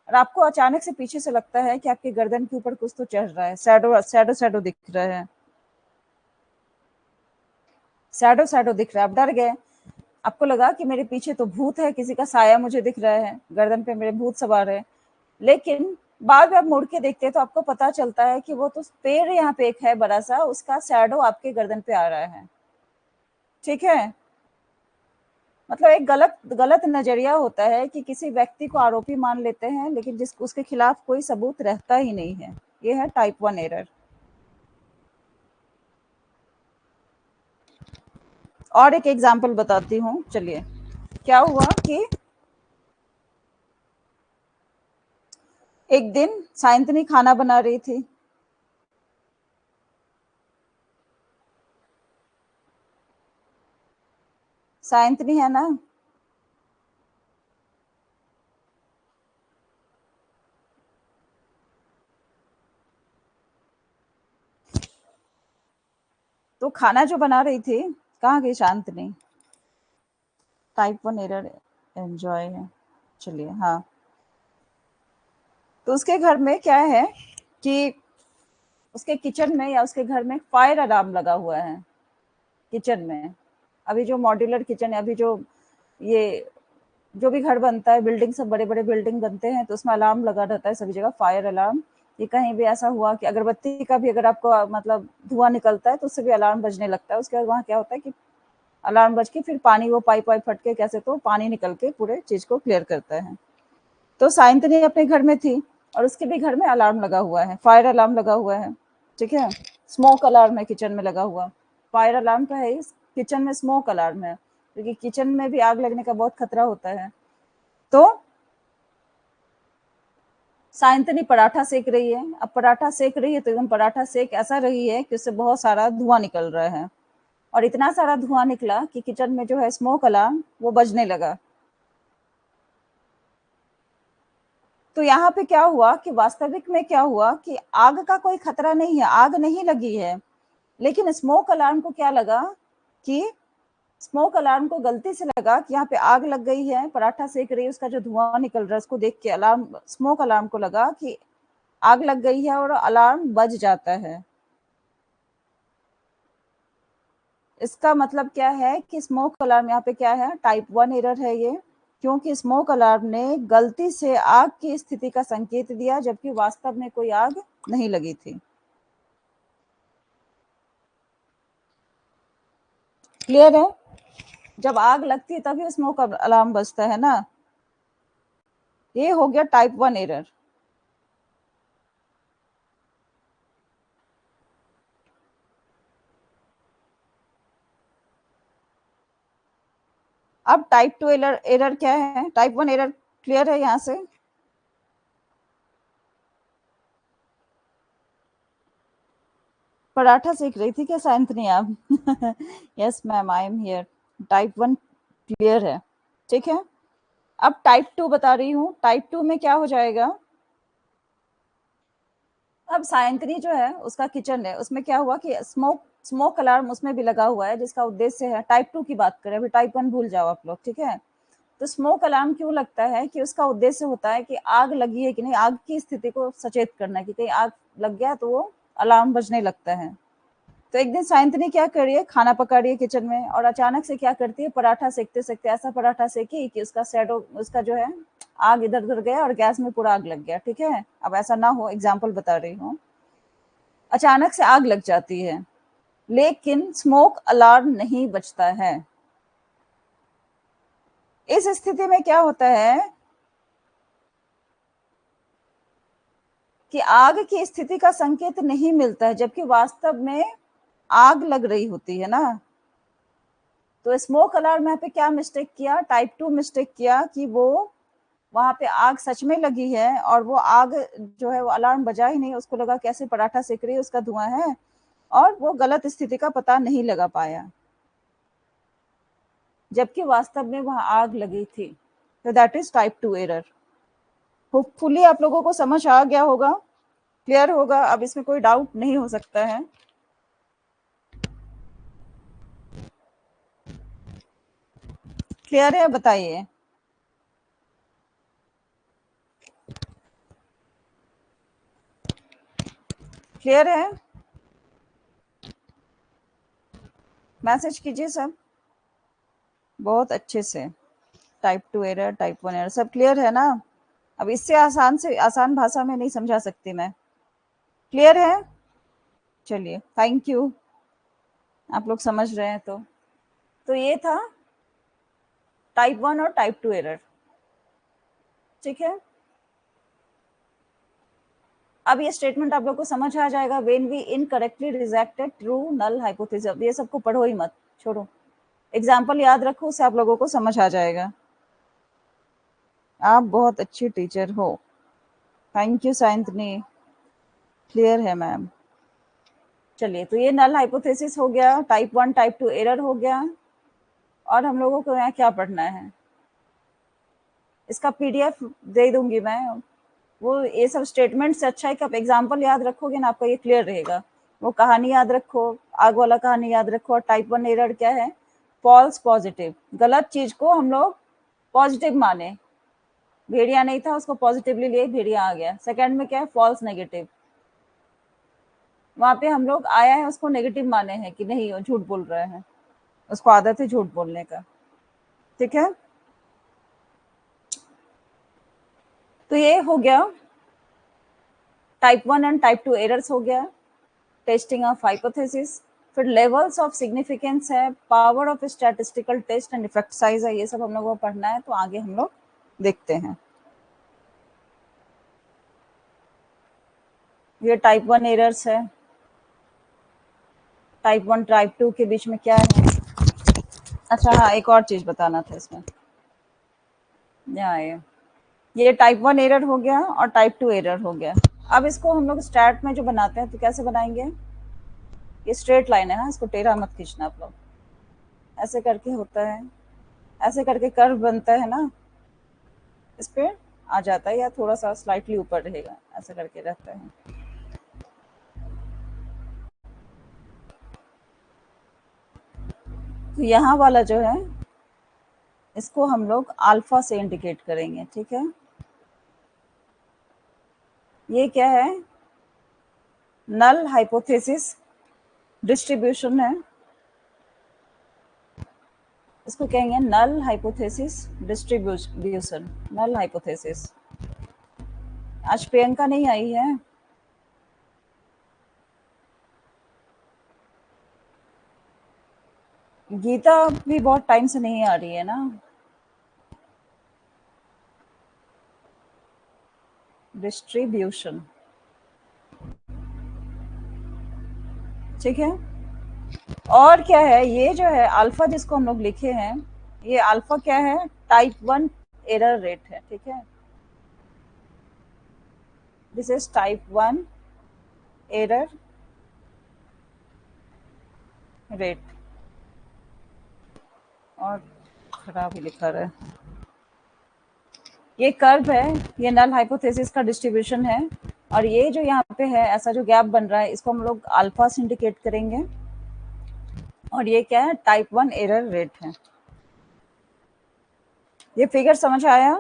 और आपको अचानक से पीछे से लगता है कि आपके गर्दन के ऊपर कुछ तो चढ़ रहा है, शैडो शैडो शैडो दिख रहा है, शैडो शैडो दिख रहा है, आप डर गए। आपको लगा कि मेरे पीछे तो भूत है, किसी का साया मुझे दिख रहा है, गर्दन पे मेरे भूत सवार है। लेकिन बाद में आप मुड़ के देखते हैं तो आपको पता चलता है कि वो तो पेड़ यहाँ पे एक है बड़ा सा, उसका शैडो आपके गर्दन पे आ रहा है। ठीक है, मतलब एक गलत गलत नजरिया होता है कि किसी व्यक्ति को आरोपी मान लेते हैं, लेकिन जिस उसके खिलाफ कोई सबूत रहता ही नहीं है। ये है टाइप 1 एरर। और एक एग्जाम्पल बताती हूँ, चलिए। क्या हुआ कि एक दिन साइंतनी खाना बना रही थी। साइंतनी है ना? तो खाना जो बना रही थी, कहाँ गई शांतनी? टाइप 1 एरर एंजॉय है, चलिए। हाँ, तो उसके घर में क्या है कि उसके किचन में या उसके घर में फायर अलार्म लगा हुआ है किचन में। अभी जो मॉड्यूलर किचन है, अभी जो ये जो भी घर बनता है, बिल्डिंग, सब बड़े बड़े बिल्डिंग बनते हैं, तो उसमें अलार्म लगा रहता है सभी जगह, फायर अलार्म। कि कहीं भी ऐसा हुआ कि अगरबत्ती का भी अगर आपको मतलब धुआं निकलता है तो उससे भी अलार्म बजने लगता है। उसके बाद वहाँ क्या होता है कि अलार्म बज के फिर पानी, वो पाइप वाइप फट के कैसे तो पानी निकल के पूरे चीज को क्लियर करता है। तो साइंतनी अपने घर में थी और उसके भी घर में अलार्म लगा हुआ है, फायर अलार्म लगा हुआ है। ठीक है, स्मोक अलार्म है किचन में लगा हुआ। फायर अलार्म तो है ही, किचन में स्मोक अलार्म है, क्योंकि किचन में भी आग लगने का बहुत खतरा होता है। तो साइंतनी पराठा सेक रही है। अब पराठा सेक रही है तो एकदम पराठा सेक ऐसा रही है कि उससे बहुत सारा धुआं निकल रहा है, और इतना सारा धुआं निकला कि किचन में जो है स्मोक अलार्म वो बजने लगा। तो यहाँ पे क्या हुआ कि वास्तविक में क्या हुआ कि आग का कोई खतरा नहीं है, आग नहीं लगी है, लेकिन स्मोक अलार्म को क्या लगा कि स्मोक अलार्म को गलती से लगा कि यहाँ पे आग लग गई है, पराठा सेक रही है, उसका जो धुआं निकल रहा है उसको देख के अलार्म, स्मोक अलार्म को लगा कि आग लग गई है और अलार्म बज जाता है। इसका मतलब क्या है कि स्मोक अलार्म यहाँ पे क्या है, टाइप 1 एरर है ये, क्योंकि स्मोक अलार्म ने गलती से आग की स्थिति का संकेत दिया, जबकि वास्तव में कोई आग नहीं लगी थी। क्लियर है? जब आग लगती है तभी स्मोक अलार्म बजता है ना। ये हो गया टाइप 1 एरर। अब टाइप 2 एरर, एरर क्या है? टाइप 1 एरर क्लियर है यहाँ से? पराठा सीख रही थी क्या साइंतनी आप? Yes ma'am, I am here. Type 1 clear है, ठीक है। अब टाइप 2 बता रही हूँ। टाइप 2 में क्या हो जाएगा? अब साइंतनी जो है उसका किचन है, उसमें क्या हुआ कि स्मोक स्मोक अलार्म उसमें भी लगा हुआ है, जिसका उद्देश्य है, टाइप 2 की बात करें, अभी टाइप 1 भूल जाओ आप लोग, ठीक है। तो स्मोक अलार्म क्यों लगता है कि उसका उद्देश्य होता है कि आग लगी है कि नहीं, आग की स्थिति को सचेत करना, कि कहीं आग लग गया तो वो अलार्म बजने लगता है। तो एक दिन साइंतनी क्या कर रही है, खाना पका रही है किचन में, और अचानक से क्या करती है, पराठा सेकते सेकते ऐसा पराठा सेकी कि उसका शैडो, उसका जो है आग इधर उधर गया और गैस में पूरा आग लग गया। ठीक है, अब ऐसा ना हो, एग्जाम्पल बता रही हूँ। अचानक से आग लग जाती है, लेकिन स्मोक अलार्म नहीं बजता है। इस स्थिति में क्या होता है कि आग की स्थिति का संकेत नहीं मिलता है, जबकि वास्तव में आग लग रही होती है ना। तो स्मोक अलार्म यहाँ पे क्या मिस्टेक किया, टाइप 2 मिस्टेक किया, कि वो वहां पे आग सच में लगी है और वो आग जो है वो अलार्म बजा ही नहीं, उसको लगा कैसे पराठा सेक रही है, उसका धुआं है, और वो गलत स्थिति का पता नहीं लगा पाया, जबकि वास्तव में वहां आग लगी थी। तो that is type 2 error. Hopefully आप लोगों को समझ आ गया होगा, क्लियर होगा, अब इसमें कोई डाउट नहीं हो सकता है। क्लियर है, बताइए। क्लियर है? मैसेज कीजिए सब बहुत अच्छे से। टाइप 2 एरर, टाइप 1 एरर, सब क्लियर है ना? अब इससे आसान से आसान भाषा में नहीं समझा सकती मैं। क्लियर है? चलिए, थैंक यू, आप लोग समझ रहे हैं। तो ये था टाइप 1 और टाइप 2 एरर। ठीक है, अब ये स्टेटमेंट आप लोग को समझ आ जाएगा। When we incorrectly rejected true null hypothesis. ये सबको पढ़ो ही मत, छोड़ो, एग्जाम्पल याद रखो, उससे आप लोगों को समझ आ जाएगा। आप बहुत अच्छी टीचर हो। थैंक यू साइंतनी, क्लियर है मैम। चलिए, तो ये नल हाइपोथेसिस हो गया, टाइप 1 टाइप 2 एरर हो गया। और हम लोगों को यहाँ क्या पढ़ना है, इसका पीडीएफ दे दूंगी मैं। वो ये सब स्टेटमेंट से अच्छा है कि आप एग्जाम्पल याद रखोगे ना, आपका ये क्लियर रहेगा। वो कहानी याद रखो, आग वाला कहानी याद रखो। और टाइप 1 एरर क्या है? फॉल्स पॉजिटिव, गलत चीज को हम लोग पॉजिटिव माने। भेड़िया नहीं था, उसको पॉजिटिवली लिए, भेड़िया आ गया। सेकंड में क्या है? फॉल्स नेगेटिव, वहां पे हम लोग आया है उसको नेगेटिव माने हैं कि नहीं, वो झूठ बोल रहे हैं, उसको आदत है झूठ बोलने का। ठीक है, तो ये हो गया टाइप 1 एंड टाइप 2 एरर्स हो गया, टेस्टिंग ऑफ हाइपोथेसिस। फिर लेवल्स ऑफ सिग्निफिकेंस है, power of statistical test and effect size है। ये सब हम लोग को पढ़ना है, तो आगे हम लोग देखते हैं। ये टाइप 1 एरर्स है। टाइप 1 टाइप 2 के बीच में क्या है? अच्छा हाँ, एक और चीज बताना था इसमें। ये टाइप 1 एरर हो गया और टाइप 2 एरर हो गया। अब इसको हम लोग स्टैट में जो बनाते हैं तो कैसे बनाएंगे? ये स्ट्रेट लाइन है ना, इसको टेढ़ा मत खींचना आप लोग। ऐसे करके होता है, ऐसे करके कर्व बनता है ना, इस पे आ जाता है, या थोड़ा सा स्लाइटली ऊपर रहेगा, ऐसे करके रहता है। तो यहाँ वाला जो है, इसको हम लोग अल्फा से इंडिकेट करेंगे। ठीक है, ये क्या है? नल हाइपोथेसिस डिस्ट्रीब्यूशन है, इसको कहेंगे null hypothesis distribution. Null hypothesis. आज प्रियंका नहीं आई है? गीता भी बहुत टाइम से नहीं आ रही है ना। डिस्ट्रीब्यूशन, ठीक है। और क्या है ये जो है अल्फा जिसको हम लोग लिखे हैं, ये अल्फा क्या है? टाइप 1 एरर रेट है। ठीक है, this is type 1 error rate. और खराब ही लिखा रहा है। ये कर्व है, ये नल हाइपोथेसिस का डिस्ट्रीब्यूशन है। और ये जो यहाँ पे है ऐसा जो गैप बन रहा है, इसको हम लोग अल्फा से इंडिकेट करेंगे। और ये क्या है? टाइप 1 एरर रेट है। ये फिगर समझ आया?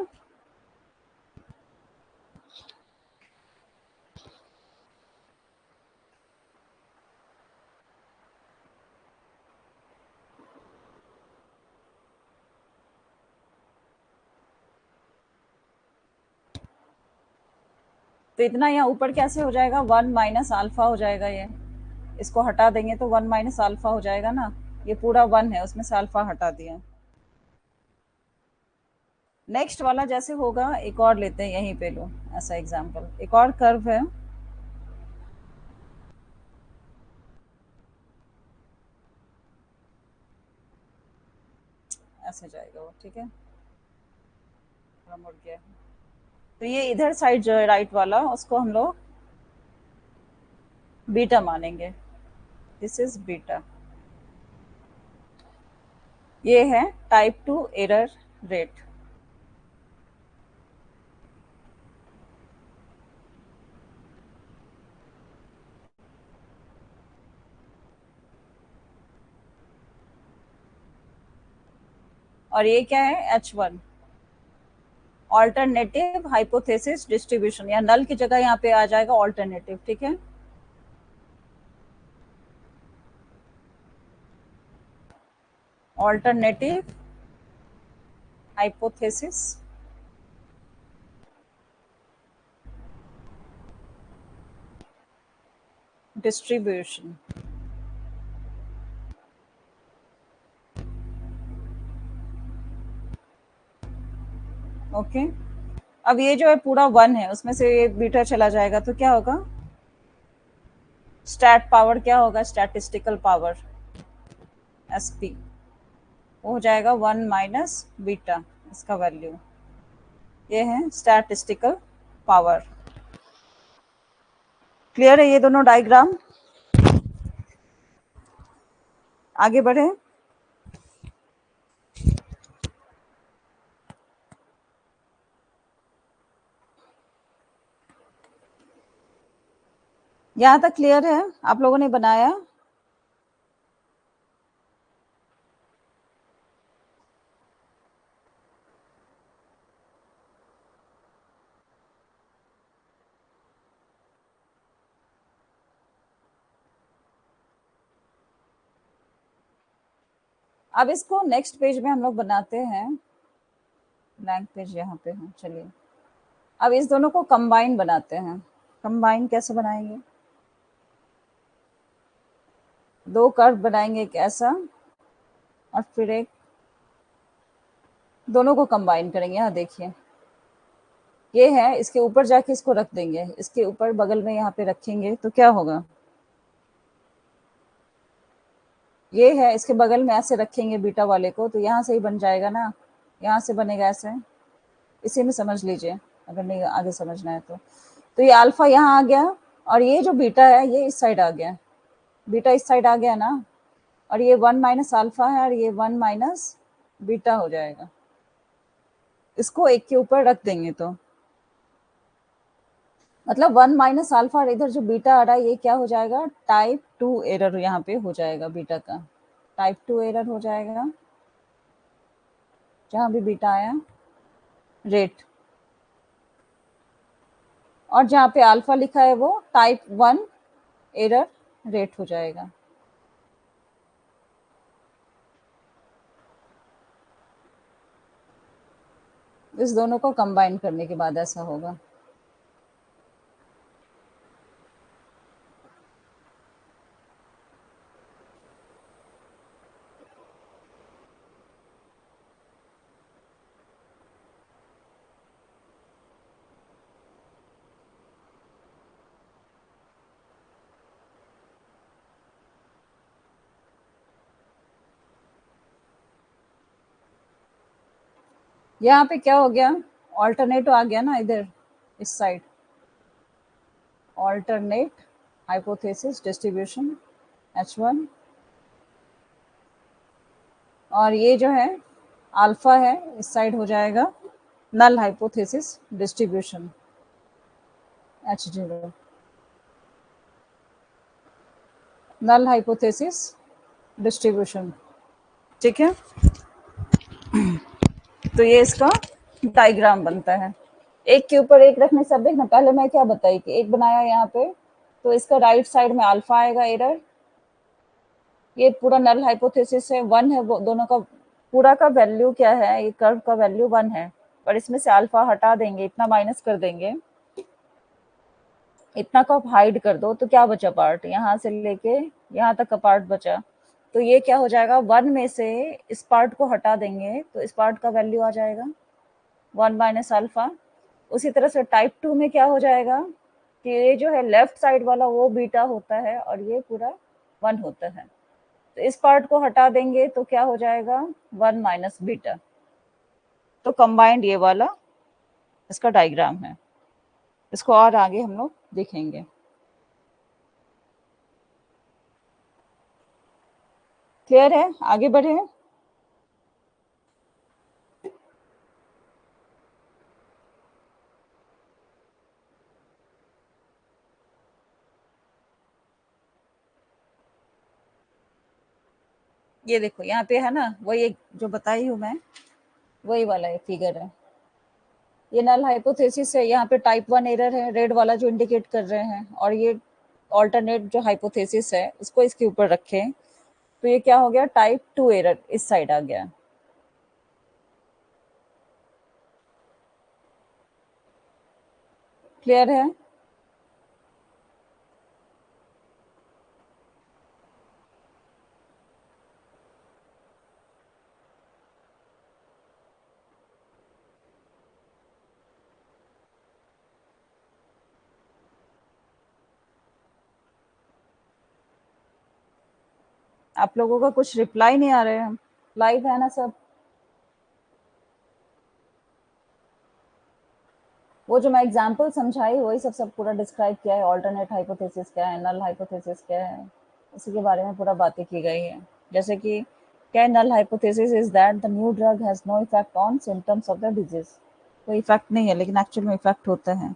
तो इतना यहाँ ऊपर कैसे हो जाएगा? 1 माइनस अल्फा हो जाएगा। ये इसको हटा देंगे तो 1 माइनस अल्फा हो जाएगा ना। ये पूरा 1 है, उसमें से अल्फा हटा दिया। नेक्स्ट वाला जैसे होगा, एक और लेते हैं, यहीं पे लो ऐसा एग्जांपल। एक और कर्व है, ऐसे जाएगा वो। ठीक है, थोड़ा मुड़ गया। तो ये इधर साइड जो है राइट वाला, उसको हम लोग बीटा मानेंगे। This is beta. ये है टाइप 2 एरर रेट। और ये क्या है? H1 ऑल्टरनेटिव हाइपोथेसिस डिस्ट्रीब्यूशन, या नल की जगह यहाँ पे आ जाएगा ऑल्टरनेटिव। ठीक है, ऑल्टरनेटिव हाइपोथेसिस डिस्ट्रीब्यूशन। ओके, अब ये जो है पूरा 1 है, उसमें से ये बीटा चला जाएगा तो क्या होगा, स्टैट पावर क्या होगा, स्टैटिस्टिकल पावर एसपी, वो हो जाएगा 1 माइनस बीटा, इसका वैल्यू ये है स्टैटिस्टिकल पावर। क्लियर है ये दोनों डायग्राम? आगे बढ़े। यहां तक क्लियर है? आप लोगों ने बनाया? अब इसको नेक्स्ट पेज में हम लोग बनाते हैं, ब्लैंक पेज यहाँ पे है। चलिए अब इस दोनों को कंबाइन बनाते हैं। कंबाइन कैसे बनाएंगे, दो कर्व बनाएंगे, एक ऐसा और फिर एक, दोनों को कंबाइन करेंगे। यहाँ देखिए ये है, इसके ऊपर जाके इसको रख देंगे, इसके ऊपर बगल में यहाँ पे रखेंगे तो क्या होगा, ये है, इसके बगल में ऐसे रखेंगे बीटा वाले को तो यहाँ से ही बन जाएगा ना, यहाँ से बनेगा ऐसे। इसी में समझ लीजिए, अगर नहीं आगे समझना है तो ये अल्फा यहाँ आ गया और ये जो बीटा है ये इस साइड आ गया, बीटा इस साइड आ गया ना, और ये 1 माइनस अल्फा है और ये 1 माइनस बीटा हो जाएगा। इसको एक के ऊपर रख देंगे तो मतलब 1 माइनस अल्फा और इधर जो बीटा आ रहा है ये क्या हो जाएगा, टाइप 2 एरर यहाँ पे हो जाएगा, बीटा का टाइप 2 एरर हो जाएगा, जहाँ भी बीटा आया रेट, और जहाँ पे अल्फा लिखा है वो टाइप 1 एरर रेट हो जाएगा। इस दोनों को कंबाइन करने के बाद ऐसा होगा। यहाँ पे क्या हो गया, ऑल्टरनेट आ गया ना इधर इस side, alternate hypothesis distribution H1, और ये जो है अल्फा है इस साइड हो जाएगा null hypothesis distribution H0, null hypothesis distribution. ठीक है, तो ये इसका डायग्राम बनता है। एक के ऊपर एक रखने से, अब देखना पहले मैं क्या बताई कि एक बनाया यहाँ पे, तो इसका राइट साइड में अल्फा आएगा एरर, ये पूरा नल हाइपोथेसिस है, 1 है, वो दोनों का पूरा का वैल्यू क्या है, ये कर्व का वैल्यू 1 है, पर इसमें से अल्फा हटा देंगे, इतना माइनस कर देंगे, इतना को आप हाइड कर दो तो क्या बचा पार्ट, यहाँ से लेके यहाँ तक का पार्ट बचा, तो ये क्या हो जाएगा, 1 में से इस पार्ट को हटा देंगे तो इस पार्ट का वैल्यू आ जाएगा 1 माइनस अल्फा। उसी तरह से टाइप 2 में क्या हो जाएगा कि ये जो है लेफ्ट साइड वाला वो बीटा होता है और ये पूरा 1 होता है, तो इस पार्ट को हटा देंगे तो क्या हो जाएगा 1 माइनस बीटा। तो कंबाइंड ये वाला इसका डायग्राम है, इसको और आगे हम लोग देखेंगे। क्लियर है? आगे बढ़े। ये देखो यहाँ पे है ना, वही एक जो बताई हूँ मैं, वही वाला ये फिगर है, ये नल हाइपोथेसिस है, यहाँ पे टाइप 1 एरर है रेड वाला जो इंडिकेट कर रहे हैं, और ये ऑल्टरनेट जो हाइपोथेसिस है उसको इसके ऊपर रखें तो ये क्या हो गया, टाइप 2 एरर इस साइड आ गया। क्लियर है? आप लोगों का कुछ रिप्लाई नहीं आ रहे हैं। लाइव है ना सब? वो जो मैं एग्जांपल समझाई वही सब सब पूरा डिस्क्राइब किया है। ऑल्टरनेट हाइपोथेसिस क्या है, नल हाइपोथेसिस क्या है, इसी के बारे में पूरा बातें की गई है। जैसे कि क्या, null hypothesis is that the new drug has no effect on symptoms of the disease. कोई इफेक्ट नहीं है, लेकिन एक्चुअल में इफेक्ट होता है।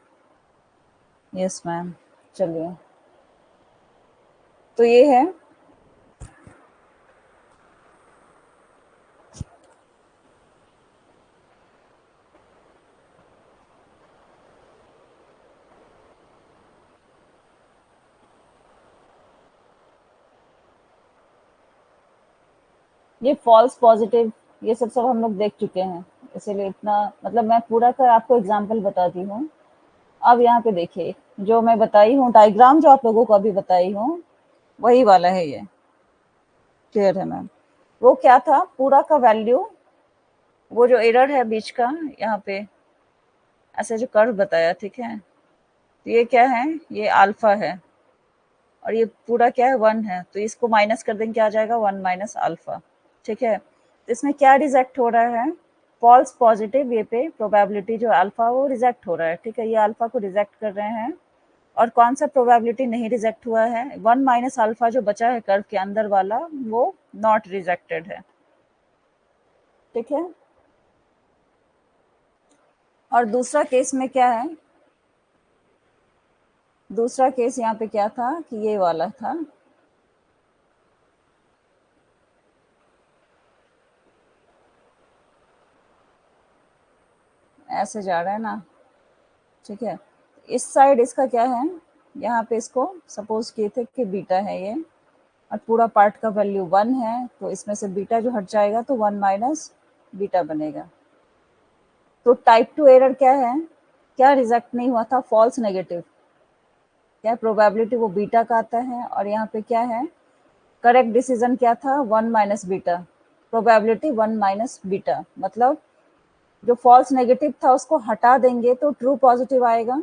Yes ma'am. चलिए, तो ये है। ये फॉल्स पॉजिटिव, ये सब सब हम लोग देख चुके हैं, इसीलिए इतना मतलब मैं पूरा कर आपको एग्जाम्पल बताती हूँ। अब यहाँ पे देखिए, जो मैं बताई हूँ डायग्राम, जो आप लोगों को अभी बताई हूँ, वही वाला है ये। क्लियर है मैम? वो क्या था, पूरा का वैल्यू, वो जो एरर है बीच का यहाँ पे ऐसे जो कर्व बताया, ठीक है, तो ये क्या है, ये अल्फा है, और ये पूरा क्या है, 1 है, तो इसको माइनस कर देंगे, क्या आ जाएगा, 1 माइनस अल्फा। ठीक है, तो इसमें क्या रिजेक्ट हो रहा है, फॉल्स पॉजिटिव, ये पे प्रोबेबिलिटी जो अल्फा वो रिजेक्ट हो रहा है। ठीक है, ये अल्फा को रिजेक्ट कर रहे हैं। और कौन सा प्रोबेबिलिटी नहीं रिजेक्ट हुआ है, 1 माइनस अल्फा जो बचा है कर्व के अंदर वाला, वो नॉट रिजेक्टेड है। ठीक है, और दूसरा केस में क्या है, दूसरा केस यहाँ पे क्या था कि ये वाला था, ऐसे जा रहा है ना। ठीक है, इस साइड इसका क्या है, यहाँ पे इसको सपोज किए थे कि बीटा है ये, और पूरा पार्ट का वैल्यू 1 है, तो इसमें से बीटा जो हट जाएगा तो 1 माइनस बीटा बनेगा। तो टाइप 2 एरर क्या है, क्या रिजेक्ट नहीं हुआ था, फॉल्स नेगेटिव। क्या प्रोबेबिलिटी वो बीटा का आता है, और यहाँ पे क्या है, करेक्ट डिसीजन क्या था, 1 minus beta, probability 1 minus beta, मतलब जो फॉल्स नेगेटिव था उसको हटा देंगे तो ट्रू पॉजिटिव आएगा।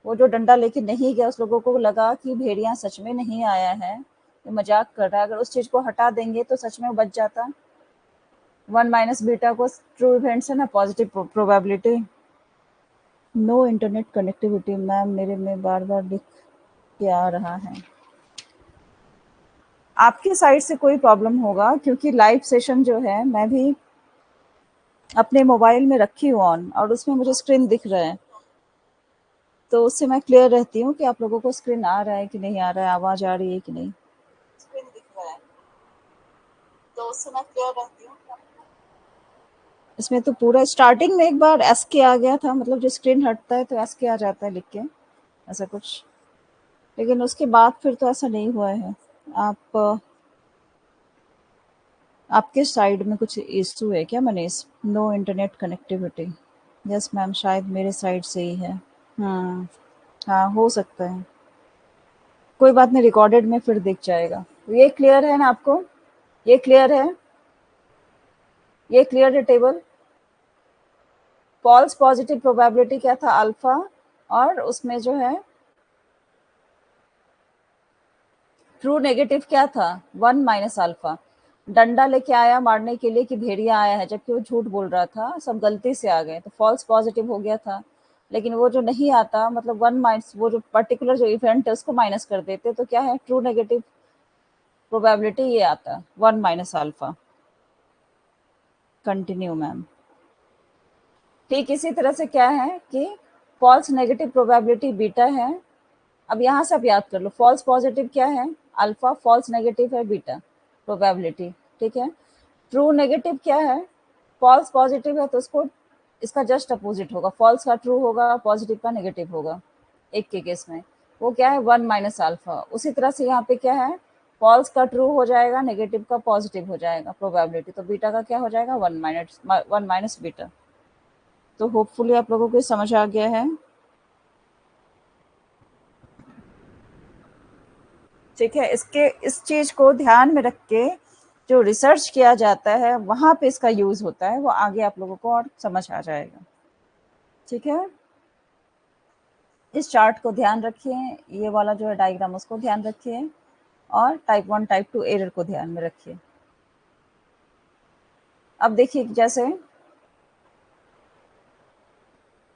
वो जो डंडा लेके नहीं गया, उस लोगों को लगा कि भेड़िया सच में नहीं आया है, ये मजाक कर रहा है, अगर उस चीज को हटा देंगे तो सच में बच जाता। 1 माइनस बीटा को ट्रू इवेंट्स है ना, positive probability. No internet connectivity ma'am, मेरे में बार बार लिख के आ रहा है। आपके साइड से कोई प्रॉब्लम होगा, क्योंकि लाइव सेशन जो है मैं भी अपने मोबाइल में रखी हूँ ऑन, और उसमें मुझे स्क्रीन दिख रहा है, तो उससे मैं क्लियर रहती हूँ कि आप लोगों को स्क्रीन आ रहा है कि नहीं आ रहा है, आवाज आ रही है कि नहीं। स्क्रीन दिख रहा है, तो उससे मैं क्लियर रहती हूँ। इसमें तो पूरा स्टार्टिंग में एक बार एस के आ गया था, मतलब जो स्क्रीन हटता है तो एस के आ जाता है लिख के, ऐसा कुछ, लेकिन उसके बाद फिर तो ऐसा नहीं हुआ है। आप आपके साइड में कुछ इशू है क्या Manish? No internet connectivity. Yes ma'am, शायद मेरे साइड से ही है। हम्म, हाँ हो सकता है, कोई बात नहीं, रिकॉर्डेड में फिर दिख जाएगा। ये क्लियर है ना आपको? ये क्लियर है? ये क्लियर है टेबल? फॉल्स पॉजिटिव प्रोबेबिलिटी क्या था, अल्फा, और उसमें जो है ट्रू नेगेटिव क्या था, 1 माइनस अल्फा। डंडा लेके आया मारने के लिए कि भेड़िया आया है, जबकि वो झूठ बोल रहा था, सब गलती से आ गए, तो फॉल्स पॉजिटिव हो गया था। लेकिन वो जो नहीं आता, मतलब 1 माइनस, वो जो पर्टिकुलर जो इवेंट है उसको माइनस कर देते, तो क्या है, ट्रू नेगेटिव प्रोबेबिलिटी ये आता, 1 माइनस अल्फा। Continue ma'am. ठीक इसी तरह से क्या है कि फॉल्स नेगेटिव प्रोबेबिलिटी बीटा है। अब यहाँ से आप याद कर लो, फॉल्स पॉजिटिव क्या है, अल्फा, फॉल्स नेगेटिव है बीटा, प्रोबेबिलिटी। ठीक है, ट्रू नेगेटिव क्या है, फॉल्स पॉजिटिव है तो उसको, इसका जस्ट अपोजिट होगा, फॉल्स का ट्रू होगा, पॉजिटिव का नेगेटिव होगा, एक के केस में। वो क्या है, 1 माइनस अल्फा। उसी तरह से यहाँ पे क्या है, फॉल्स का ट्रू हो जाएगा, नेगेटिव का पॉजिटिव हो जाएगा प्रोबेबिलिटी, तो बीटा का क्या हो जाएगा, 1 माइनस बीटा। तो होपफुली आप लोगों को समझ आ गया है। ठीक है, इसके इस चीज को ध्यान में रख के जो रिसर्च किया जाता है वहां पे इसका यूज होता है, वो आगे आप लोगों को और समझ आ जाएगा। ठीक है, इस चार्ट को ध्यान रखिए, ये वाला जो है डायग्राम उसको ध्यान रखिए। और टाइप 1 टाइप 2 एरर को ध्यान में रखिए। अब देखिए जैसे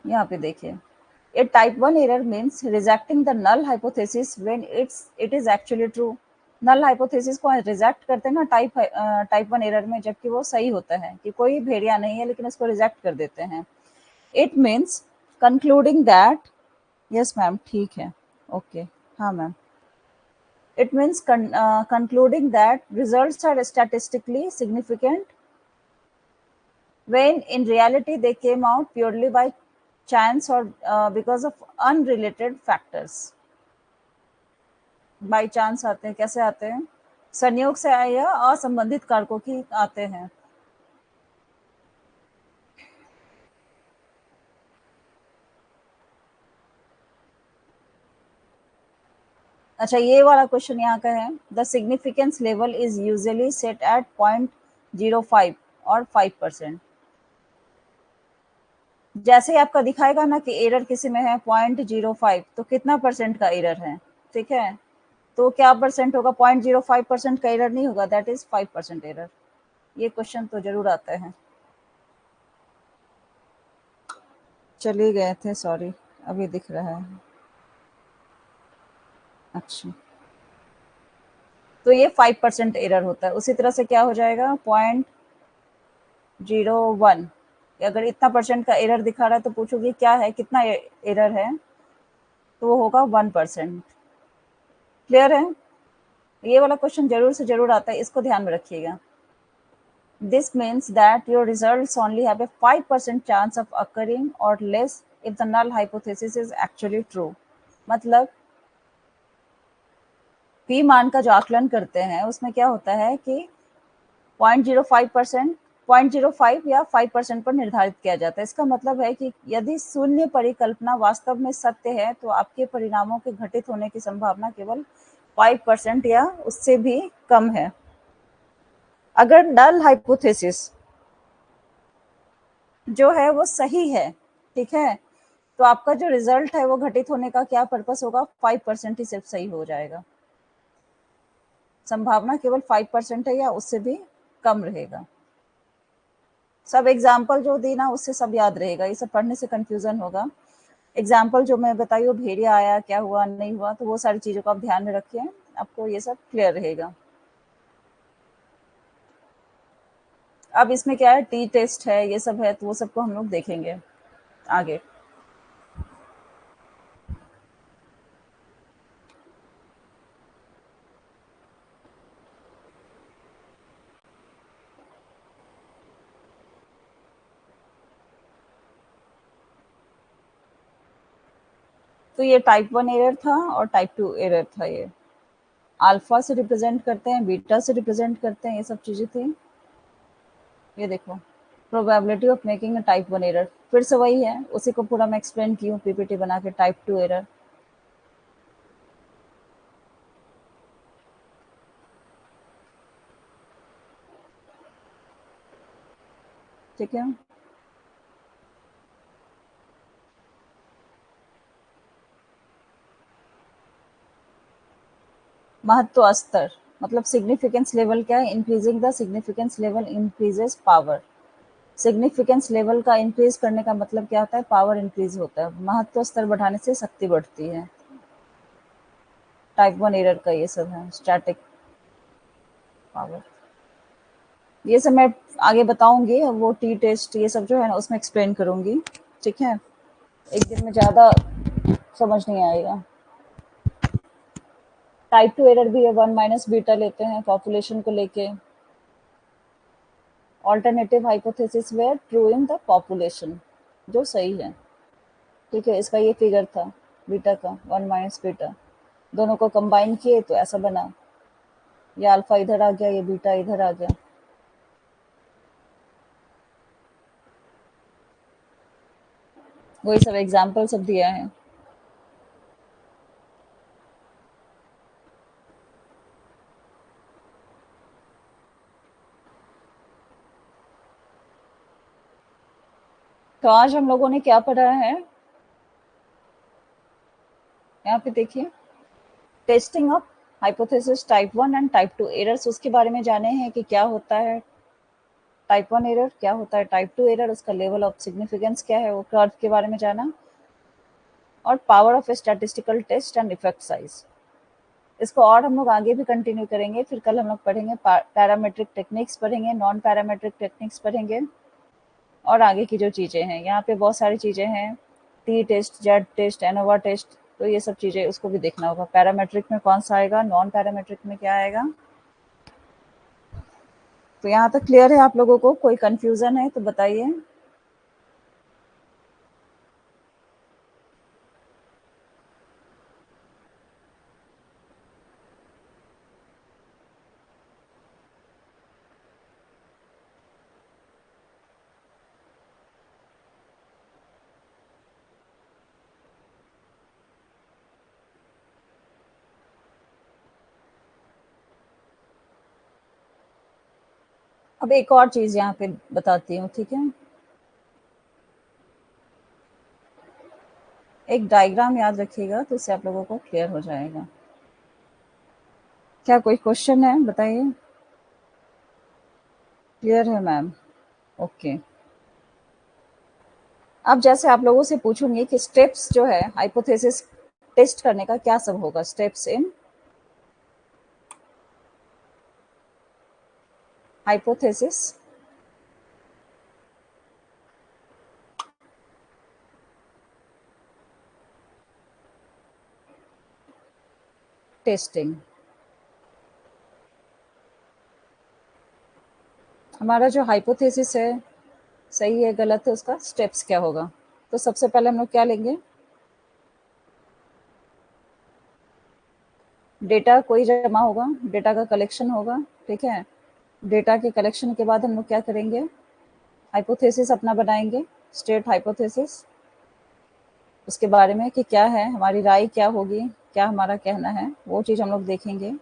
यहाँ पे देखिए, a type 1 error means rejecting the null hypothesis when it is actually true. Null hypothesis को रिजेक्ट करते हैं ना टाइप 1 एरर में, जबकि वो सही होता है कि कोई भेड़िया नहीं है, लेकिन उसको रिजेक्ट कर देते हैं। It means concluding that, yes ma'am ठीक है, ओके, हाँ ma'am. It means concluding that results are statistically significant when in reality they came out purely by chance or because of unrelated factors. By chance आते हैं, कैसे आते हैं? संयोग से आए या असंबंधित कारकों की आते हैं। अच्छा, ये वाला क्वेश्चन यहाँ का है, the significance level is usually set at 0.05 और 5%। जैसे ही आपका दिखाएगा ना कि एरर किसी में है 0.05, तो कितना परसेंट का एरर है, ठीक है, तो क्या परसेंट होगा? 0.05% का एरर नहीं होगा, दैट इज 5% एरर। ये क्वेश्चन तो जरूर आता है। चले गए थे, सॉरी, अभी दिख रहा है। अच्छा, तो ये 5% एरर होता है। उसी तरह से क्या हो जाएगा, 0.01, अगर इतना परसेंट का एरर दिखा रहा है तो पूछोगे क्या है, कितना एरर है, तो वो होगा 1%। क्लियर है? ये वाला क्वेश्चन जरूर से जरूर आता है, इसको ध्यान में रखिएगा। This means that your results only have a 5% chance of occurring or less if the null hypothesis is actually true. मतलब p मान का जो आकलन करते हैं उसमें क्या होता है कि 0.05%, 0.05 या 5% पर निर्धारित किया जाता है। इसका मतलब है कि यदि शून्य परिकल्पना वास्तव में सत्य है तो आपके परिणामों के घटित होने की संभावना केवल 5% या उससे भी कम है। अगर नल हाइपोथेसिस जो है वो सही है, ठीक है, तो आपका जो रिजल्ट है वो घटित होने का क्या पर्पस होगा, 5% ही सिर्फ सही हो जाएगा। संभावना केवल 5% है या उससे भी कम रहेगा। सब एग्जाम्पल जो दी ना उससे सब याद रहेगा, ये सब पढ़ने से कंफ्यूजन होगा। एग्जाम्पल जो मैं बताई वो भेड़िया आया, क्या हुआ नहीं हुआ, तो वो सारी चीजों को आप ध्यान में रखिए, आपको ये सब क्लियर रहेगा। अब इसमें क्या है, टी टेस्ट है, ये सब है, तो वो सबको हम लोग देखेंगे आगे। तो ये टाइप 1 एरर था और टाइप 2 एरर था। ये अल्फा से रिप्रेजेंट करते हैं, बीटा से रिप्रेजेंट करते हैं, ये सब चीजें थी। ये देखो, probability of making a type 1 error, फिर से वही है, उसी को पूरा मैं एक्सप्लेन की हूँ पीपीटी बना के, टाइप 2 एरर। ठीक है, महत्व स्तर मतलब सिग्निफिकेंस लेवल क्या है, increasing the significance level increases power. Significance level का इंक्रीज करने का मतलब क्या होता है, पावर इंक्रीज होता है। महत्व स्तर बढ़ाने से शक्ति बढ़ती है। टाइप 1 एरर का ये सब है, स्टैटिक पावर। ये सब मैं आगे बताऊंगी, वो टी टेस्ट ये सब जो है ना उसमें एक्सप्लेन करूंगी, ठीक है। एक दिन में ज्यादा समझ नहीं आएगा। टाइप 2 एरर भी है, 1 माइनस बीटा लेते हैं पॉपुलेशन को लेके। Alternative hypothesis were true in the population, जो सही है, ठीक है। इसका ये फिगर था बीटा का, 1 माइनस बीटा, दोनों को कंबाइन किए तो ऐसा बना। ये अल्फा इधर आ गया, ये बीटा इधर आ गया। वही सब एग्जाम्पल सब दिया है। तो आज हम लोगों ने क्या पढ़ा है, यहाँ पे देखिए, testing of hypothesis type 1 and type 2 errors, उसके बारे में जाने हैं कि क्या होता है टाइप 1 एरर, क्या होता है टाइप 2 एरर, उसका लेवल ऑफ सिग्निफिकेंस क्या है, वो कर्व के बारे में जाना, और power of statistical test and effect size. इसको और हम लोग आगे भी कंटिन्यू करेंगे। फिर कल हम लोग पढ़ेंगे पैरामेट्रिक टेक्निक्स पढ़ेंगे, नॉन पैरामेट्रिक टेक्निक्स पढ़ेंगे, और आगे की जो चीज़ें हैं यहाँ पे बहुत सारी चीज़ें हैं, T test, Z test, ANOVA test, तो ये सब चीज़ें उसको भी देखना होगा। पैरामेट्रिक में कौन सा आएगा, नॉन पैरामेट्रिक में क्या आएगा। तो यहाँ तक क्लियर है आप लोगों को? कोई कंफ्यूजन है तो बताइए। अब एक और चीज़ यहाँ पे बताती हूँ, ठीक है। एक डायग्राम याद रखिएगा तो इससे आप लोगों को क्लियर हो जाएगा। क्या कोई क्वेश्चन है, बताइए। क्लियर है मैम? ओके। अब जैसे आप लोगों से पूछूंगी कि स्टेप्स जो है हाइपोथेसिस टेस्ट करने का क्या सब होगा, स्टेप्स इन हाइपोथेसिस टेस्टिंग। हमारा जो हाइपोथेसिस है सही है गलत है, उसका स्टेप्स क्या होगा। तो सबसे पहले हम लोग क्या लेंगे, डेटा कोई जमा होगा, डेटा का कलेक्शन होगा, ठीक है। डेटा के कलेक्शन के बाद हम लोग क्या करेंगे, हाइपोथेसिस अपना बनाएंगे, स्टेट हाइपोथेसिस, उसके बारे में कि क्या है, हमारी राय क्या होगी, क्या हमारा कहना है, वो चीज़ हम लोग देखेंगे।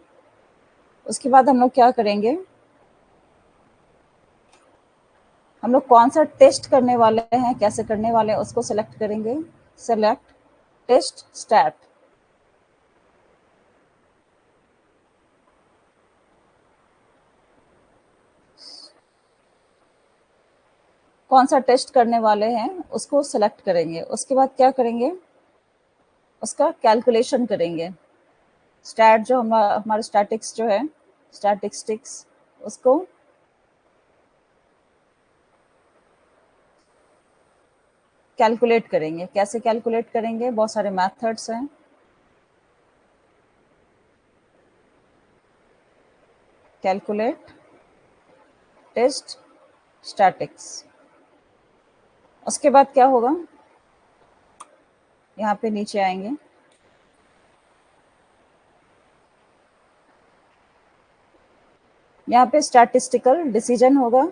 उसके बाद हम लोग क्या करेंगे, हम लोग कौन सा टेस्ट करने वाले हैं, कैसे करने वाले हैं, उसको सेलेक्ट करेंगे। Select test stat. कौन सा टेस्ट करने वाले हैं उसको सेलेक्ट करेंगे। उसके बाद क्या करेंगे, उसका कैलकुलेशन करेंगे। स्टैट जो हमारा स्टैटिक्स जो है, स्टैटिस्टिक्स, उसको कैलकुलेट करेंगे। कैसे कैलकुलेट करेंगे, बहुत सारे मेथड्स हैं। Calculate test statics. उसके बाद क्या होगा, यहाँ पे नीचे आएंगे, यहाँ पे स्टैटिस्टिकल डिसीजन होगा।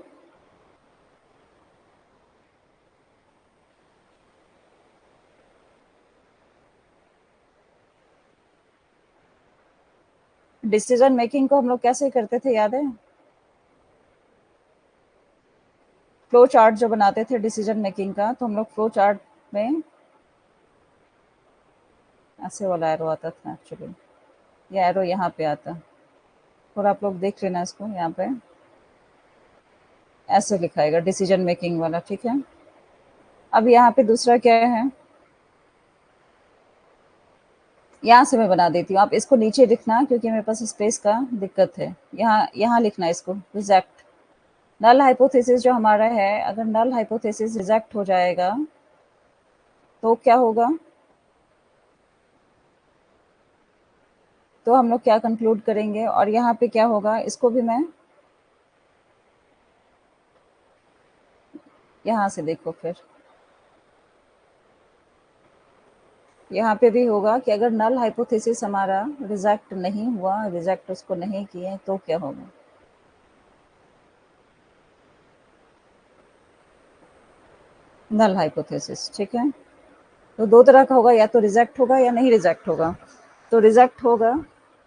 डिसीजन मेकिंग को हम लोग कैसे करते थे, याद है? फ्लो चार्ट जो बनाते थे डिसीजन मेकिंग का, तो हम लोग फ्लो चार्ट में ऐसे वाला एरो आता था एक्चुअली, ये एरो यहाँ पे आता, और आप लोग देख लेना इसको, यहाँ पे ऐसे लिखाएगा डिसीजन मेकिंग वाला, ठीक है। अब यहाँ पे दूसरा क्या है, यहाँ से मैं बना देती हूँ, आप इसको नीचे लिखना क्योंकि मेरे पास स्पेस का दिक्कत है। यहाँ यहाँ लिखना इसको, रिजेक्ट। नल हाइपोथेसिस जो हमारा है, अगर नल हाइपोथेसिस रिजेक्ट हो जाएगा तो क्या होगा, तो हम लोग क्या कंक्लूड करेंगे, और यहाँ पे क्या होगा, इसको भी मैं यहाँ से देखो, फिर यहाँ पे भी होगा कि अगर नल हाइपोथेसिस हमारा रिजेक्ट नहीं हुआ, रिजेक्ट उसको नहीं किए, तो क्या होगा। नल हाइपोथेसिस, ठीक है। तो दो तरह का होगा, या तो रिजेक्ट होगा या नहीं रिजेक्ट होगा। तो रिजेक्ट होगा,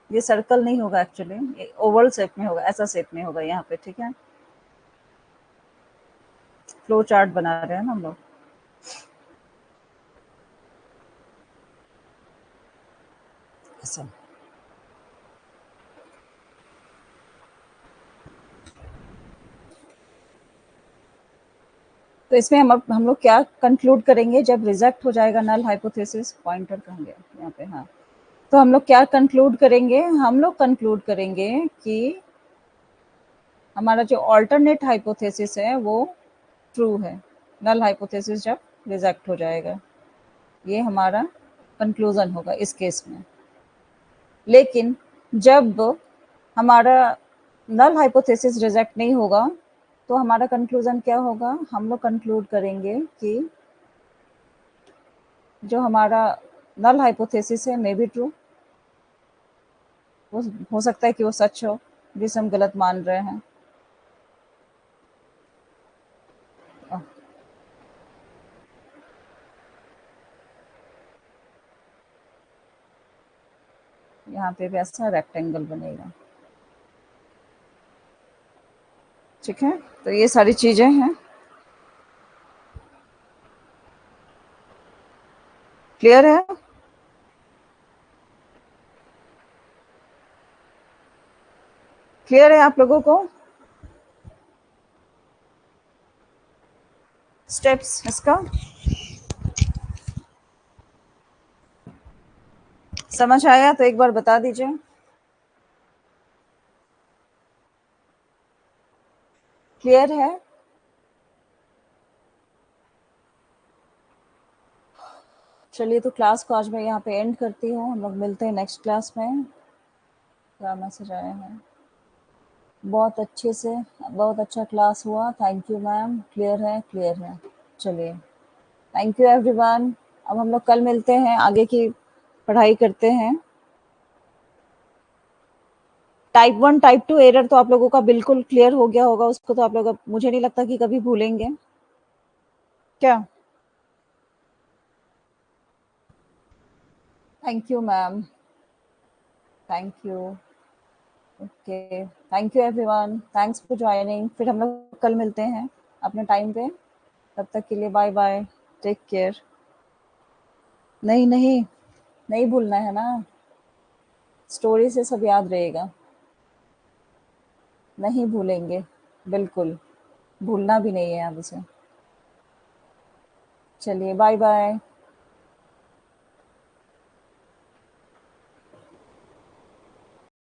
ये सर्कल नहीं होगा एक्चुअली, ये ओवल शेप में होगा, ऐसा शेप में होगा यहाँ पे, ठीक है। फ्लो चार्ट बना रहे हैं ना हम लोग। ऐसा तो इसमें हम लोग क्या कंक्लूड करेंगे जब रिजेक्ट हो जाएगा नल हाइपोथेसिस, पॉइंटर कहाँ गया यहाँ पे, हाँ, तो हम लोग क्या कंक्लूड करेंगे, हम लोग कंक्लूड करेंगे कि हमारा जो ऑल्टरनेट हाइपोथेसिस है वो ट्रू है, नल हाइपोथेसिस जब रिजेक्ट हो जाएगा, ये हमारा कंक्लूजन होगा इस केस में। लेकिन जब हमारा नल हाइपोथेसिस रिजेक्ट नहीं होगा तो हमारा कंक्लूजन क्या होगा, हम लोग कंक्लूड करेंगे कि जो हमारा नल हाइपोथेसिस है मे बी ट्रू, वो हो सकता है कि वो सच हो जिसे हम गलत मान रहे हैं। यहाँ पे वैसा रेक्टेंगल बनेगा, ठीक है, तो ये सारी चीजें हैं। क्लियर है? क्लियर है आप लोगों को स्टेप्स इसका? समझ आया तो एक बार बता दीजिए। क्लियर है? चलिए तो क्लास को आज मैं यहाँ पे एंड करती हूँ, हम लोग मिलते हैं नेक्स्ट क्लास में। क्या मैसेज आया है? बहुत अच्छे से, बहुत अच्छा क्लास हुआ, थैंक यू मैम, क्लियर है, क्लियर है। चलिए, थैंक यू एवरीवन। अब हम लोग कल मिलते हैं, आगे की पढ़ाई करते हैं। टाइप 1 टाइप 2 एरर तो आप लोगों का बिल्कुल क्लियर हो गया होगा, उसको तो आप लोग, मुझे नहीं लगता कि कभी भूलेंगे क्या। Thank you ma'am, thank you, okay, thank you everyone, thanks for joining. फिर हम लोग कल मिलते हैं अपने टाइम पे, तब तक के लिए बाय बाय, टेक केयर। नहीं नहीं, नहीं भूलना है ना, स्टोरी से सब याद रहेगा, नहीं भूलेंगे, बिल्कुल भूलना भी नहीं है अब इसे। चलिए बाय बाय।